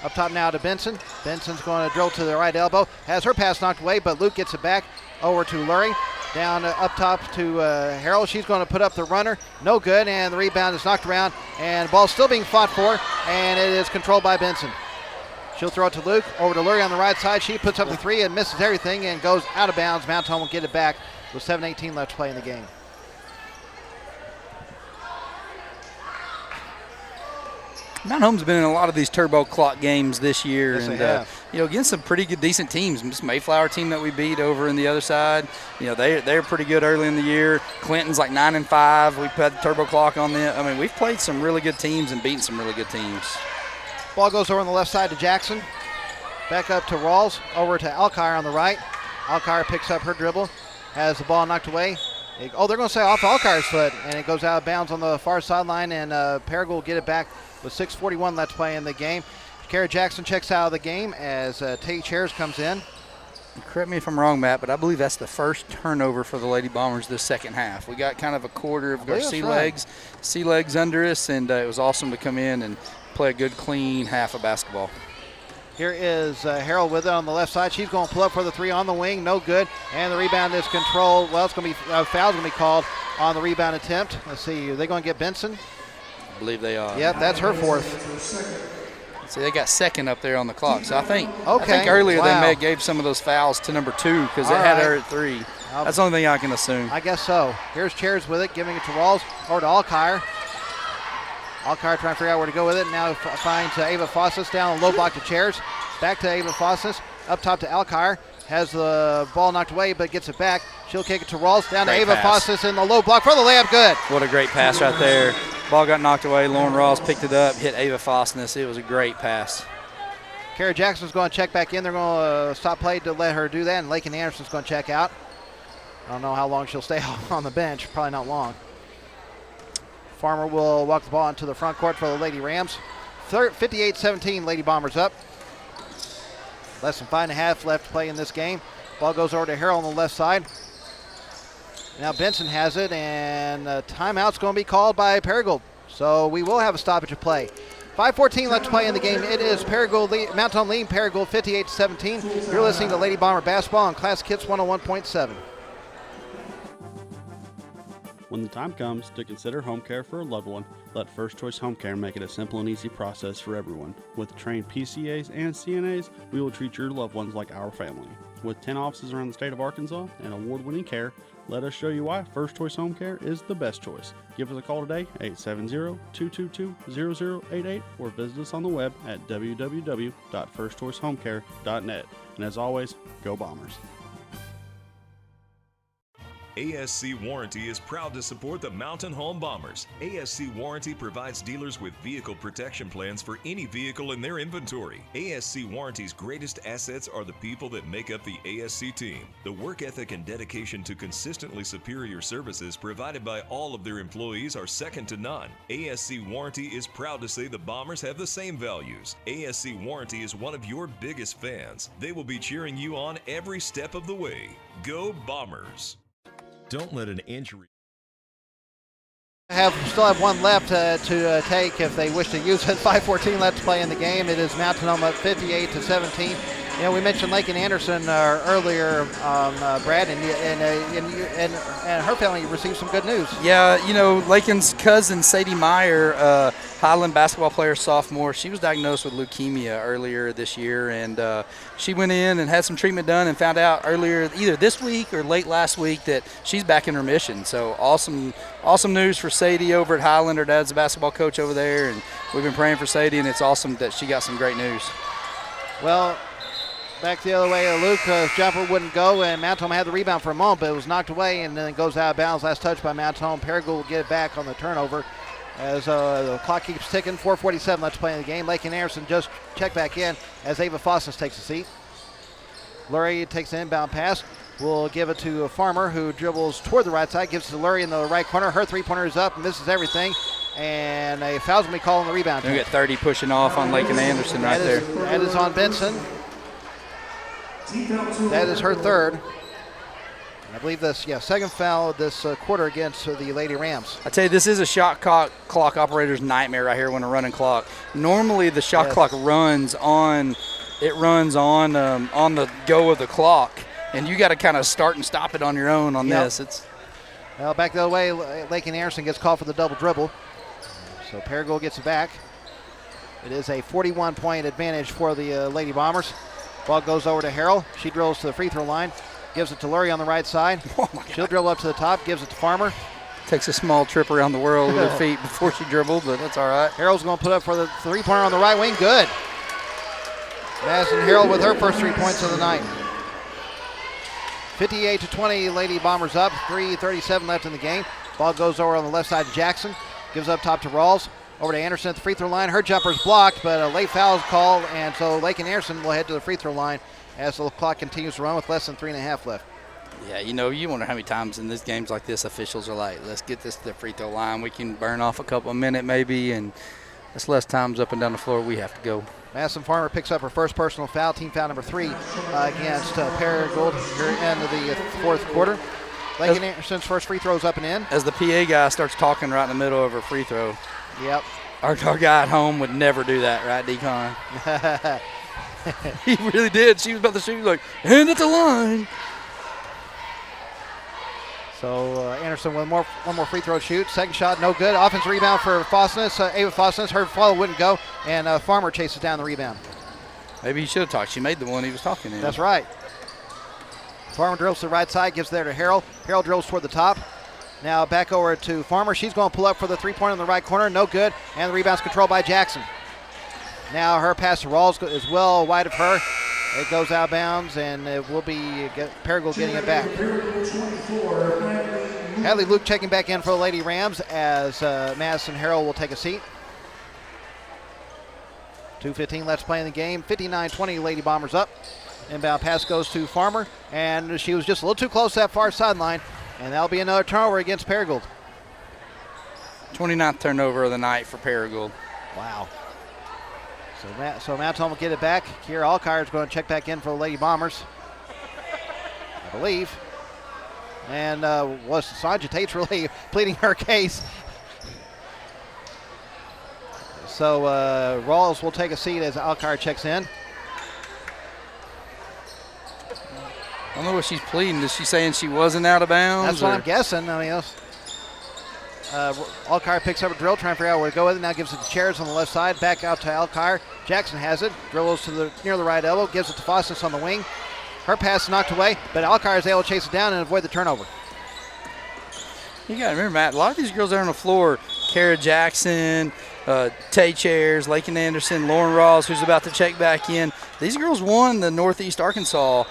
Up top now to Benson. Benson's going to drill to the right elbow, has her pass knocked away, but Luke gets it back over to Lurie. Down up top to Harrell. She's going to put up the runner. No good, and the rebound is knocked around, and the ball's still being fought for, and it is controlled by Benson. She'll throw it to Luke, over to Lurie on the right side. She puts up the 3 and misses everything and goes out of bounds. Mountain Home will get it back with 7:18 left to play in the game. Mountain Home's been in a lot of these turbo clock games this year, yes, and against some pretty good, decent teams. This Mayflower team that we beat over in the other side, they're pretty good early in the year. Clinton's like 9-5. We put the turbo clock on them. I mean, we've played some really good teams and beaten some really good teams. Ball goes over on the left side to Jackson. Back up to Rawls, over to Alkire on the right. Alkire picks up her dribble, has the ball knocked away. They're going to say off Alkire's foot, and it goes out of bounds on the far sideline, and Paragould will get it back with 6:41 left to play in the game. Kara Jackson checks out of the game as Tate Chairs comes in. Correct me if I'm wrong, Matt, but I believe that's the first turnover for the Lady Bombers this second half. We got kind of a quarter of our sea legs under us, and it was awesome to come in and play a good, clean half of basketball. Here is Harold with it on the left side. She's going to pull up for the three on the wing. No good. And the rebound is controlled. Well, it's going to be foul's going to be called on the rebound attempt. Let's see. Are they going to get Benson? I believe they are. Yep, that's her fourth. See, they got second up there on the clock. So I think earlier they may have gave some of those fouls to number 2 because it had her at 3. That's the only thing I can assume. I guess so. Here's Chairs with it, giving it to Rawls or to Alkire. Alkire trying to figure out where to go with it. Now finds Ava Fossis down low block to Chairs. Back to Ava Fossis. Up top to Alkire. Has the ball knocked away but gets it back. She'll kick it to Rawls. Down to Ava Fossis in the low block for the layup. Good. What a great pass right there. Ball got knocked away. Lauren Rawls picked it up, hit Ava Fosnis. It was a great pass. Kara Jackson's going to check back in. They're going to stop play to let her do that, and Lakin Anderson's going to check out. I don't know how long she'll stay on the bench. Probably not long. Farmer will walk the ball into the front court for the Lady Rams. 58-17, Lady Bombers up. Less than 5.5 left to play in this game. Ball goes over to Harold on the left side. Now Benson has it, and timeout's going to be called by Paragould. So we will have a stoppage of play. 5:14 left to play in the game. It is Paragould, Mount Home leading Paragould 58-17. You're listening to Lady Bomber Basketball on Classic Hits 101.7. When the time comes to consider home care for a loved one, let First Choice Home Care make it a simple and easy process for everyone. With trained PCAs and CNAs, we will treat your loved ones like our family. With 10 offices around the state of Arkansas and award-winning care, let us show you why First Choice Home Care is the best choice. Give us a call today, 870-222-0088, or visit us on the web at www.firstchoicehomecare.net. And as always, go Bombers. ASC Warranty is proud to support the Mountain Home Bombers. ASC Warranty provides dealers with vehicle protection plans for any vehicle in their inventory. ASC Warranty's greatest assets are the people that make up the ASC team. The work ethic and dedication to consistently superior services provided by all of their employees are second to none. ASC Warranty is proud to say the Bombers have the same values. ASC Warranty is one of your biggest fans. They will be cheering you on every step of the way. Go Bombers! Don't let an injury. Still have one left to take if they wish to use it. 5:14 left to play in the game. It is Mountain Home up 58-17. You know, we mentioned Lakin Anderson earlier, Brad, and her family received some good news. Yeah, you know, Lakin's cousin, Sadie Meyer, Highland basketball player, sophomore, she was diagnosed with leukemia earlier this year, and she went in and had some treatment done and found out earlier, either this week or late last week, that she's back in remission. So awesome news for Sadie over at Highland. Her dad's a basketball coach over there, and we've been praying for Sadie, and it's awesome that she got some great news. Well, back the other way, Luke's jumper wouldn't go, and Mount Home had the rebound for a moment, but it was knocked away and then it goes out of bounds. Last touch by Mount Home. Paragould will get it back on the turnover as the clock keeps ticking. 4:47 left to play in the game. Lakin Anderson just checked back in as Ava Fossis takes a seat. Lurie takes an inbound pass. We'll give it to Farmer, who dribbles toward the right side, gives it to Lurie in the right corner. Her three-pointer is up and misses everything. And a foul's going to be called on the rebound. We got 30 pushing off on Lakin Anderson right there. That is on Benson. That is her third. I believe this, second foul of this quarter against the Lady Rams. I tell you, this is a shot clock operator's nightmare right here when a running clock. Normally the shot clock runs on the go of the clock, and you got to kind of start and stop it on your own on this. Well, back the other way, Lakin Anderson gets called for the double dribble. So Paragould gets it back. It is a 41-point advantage for the Lady Bombers. Ball goes over to Harrell. She drills to the free throw line. Gives it to Lurie on the right side. She'll dribble up to the top. Gives it to Farmer. Takes a small trip around the world with her feet before she dribbled, but that's all right. Harrell's going to put up for the three-pointer on the right wing. Good. Madison Harrell with her first 3 points of the night. 58-20, Lady Bombers up. 3:37 left in the game. Ball goes over on the left side to Jackson. Gives up top to Rawls. Over to Anderson at the free throw line. Her jumper's blocked, but a late foul is called, and so Lakin Anderson will head to the free throw line as the clock continues to run with less than 3.5 left. Yeah, you know, you wonder how many times in these games like this officials are like, let's get this to the free throw line. We can burn off a couple of minutes maybe, and that's less times up and down the floor we have to go. Madison Farmer picks up her first personal foul, team foul number 3 against Paragould here in the fourth quarter. Lakin Anderson's first free throw is up and in. As the PA guy starts talking right in the middle of her free throw. Yep. Our guy at home would never do that, right, Decon? He really did. She was about to shoot, like, hand at the line. So Anderson with one more free throw shoot. Second shot, no good. Offensive rebound for Fosness. Ava Fosness, her follow wouldn't go, and Farmer chases down the rebound. Maybe he should have talked. She made the one he was talking in. That's right. Farmer drills to the right side, gives there to Harrell. Harrell drills toward the top. Now back over to Farmer. She's going to pull up for the three-pointer in the right corner. No good, and the rebound's controlled by Jackson. Now her pass to Rawls is well wide of her. It goes out of bounds, and it will be Paragould getting it back. Hadley Luke checking back in for the Lady Rams as Madison Harrell will take a seat. 2:15 left to play in the game. 59-20, Lady Bombers up. Inbound pass goes to Farmer, and she was just a little too close to that far sideline, and that'll be another turnover against Paragould. 29th turnover of the night for Paragould. Wow. So Mount Home will get it back. Kiera Alkire is going to check back in for the Lady Bombers, I believe. And Sanja Tate's really pleading her case. So Rawls will take a seat as Alkire checks in. I don't know what she's pleading. Is she saying she wasn't out of bounds? That's what I'm guessing. I mean, Alkire picks up a drill, trying to figure out where to go with it. Now gives it to Chairs on the left side. Back out to Alkire. Jackson has it. Drills to near the right elbow. Gives it to Fosness on the wing. Her pass is knocked away, but Alkire is able to chase it down and avoid the turnover. You got to remember, Matt, a lot of these girls are on the floor. Kara Jackson, Tay Chairs, Lakin Anderson, Lauren Rawls, who's about to check back in. These girls won the Northeast Arkansas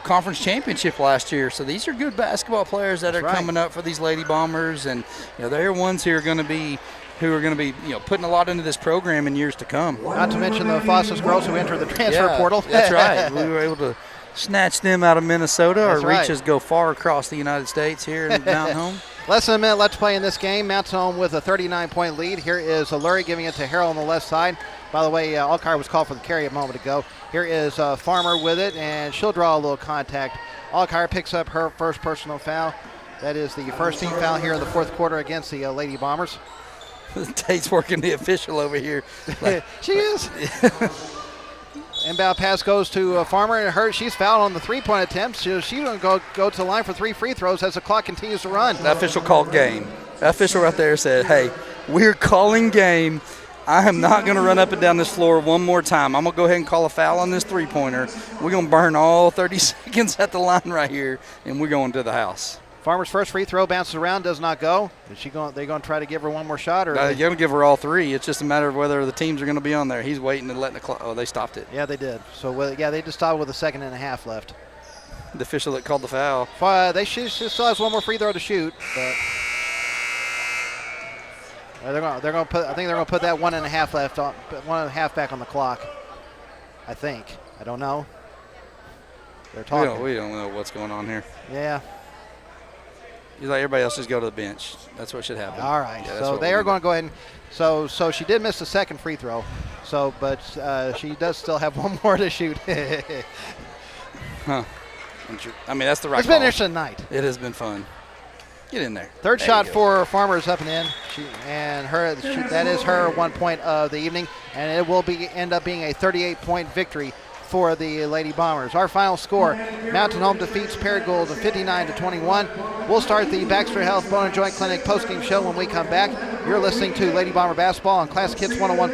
conference championship last year. So these are good basketball players that are coming up for these Lady Bombers, and they're ones who are going to be putting a lot into this program in years to come. Not to mention the Fosness girls who entered the transfer portal. That's right. We were able to snatch them out of Minnesota. That's Our reaches go far across the United States here in Mountain Home. Less than a minute left to play in this game. Mountain Home with a 39-point lead. Here is Lurie giving it to Harrell on the left side. By the way, Alkire was called for the carry a moment ago. Here is Farmer with it, and she'll draw a little contact. Alkire picks up her first personal foul. That is the first team foul here in the fourth quarter against the Lady Bombers. Tate's working the official over here. She is. Inbound pass goes to Farmer, and she's fouled on the three-point attempt. She's going to go to the line for 3 free throws as the clock continues to run. The official called game. The official right there said, hey, we're calling game. I am not going to run up and down this floor one more time. I'm going to go ahead and call a foul on this three-pointer. We're going to burn all 30 seconds at the line right here, and we're going to the house. Farmer's first free throw bounces around, does not go. They're going to try to give her one more shot? Or they're going to give her all 3. It's just a matter of whether the teams are going to be on there. He's waiting and letting the clock. Oh, they stopped it. Yeah, they did. So, they just stopped with a second and a half left. The official that called the foul. She still has one more free throw to shoot, but they're going to put. I think they're going to put that 1.5 left on, 1.5 back on the clock. I think. I don't know. They're talking. We don't know what's going on here. Yeah. He's like, everybody else just go to the bench. That's what should happen. All right. So they are going to go ahead and so she did miss the second free throw. But she does still have one more to shoot. Huh. I mean, that's the right It's call. been an interesting night. It has been fun. Get in there. Third shot for Farmers up and in. That is her 1 point of the evening, and it will end up being a 38-point victory for the Lady Bombers. Our final score, Mountain Home defeats Paragould 59-21. We'll start the Baxter Health Bone and Joint Clinic postgame show when we come back. You're listening to Lady Bomber Basketball on Classic Hits 101.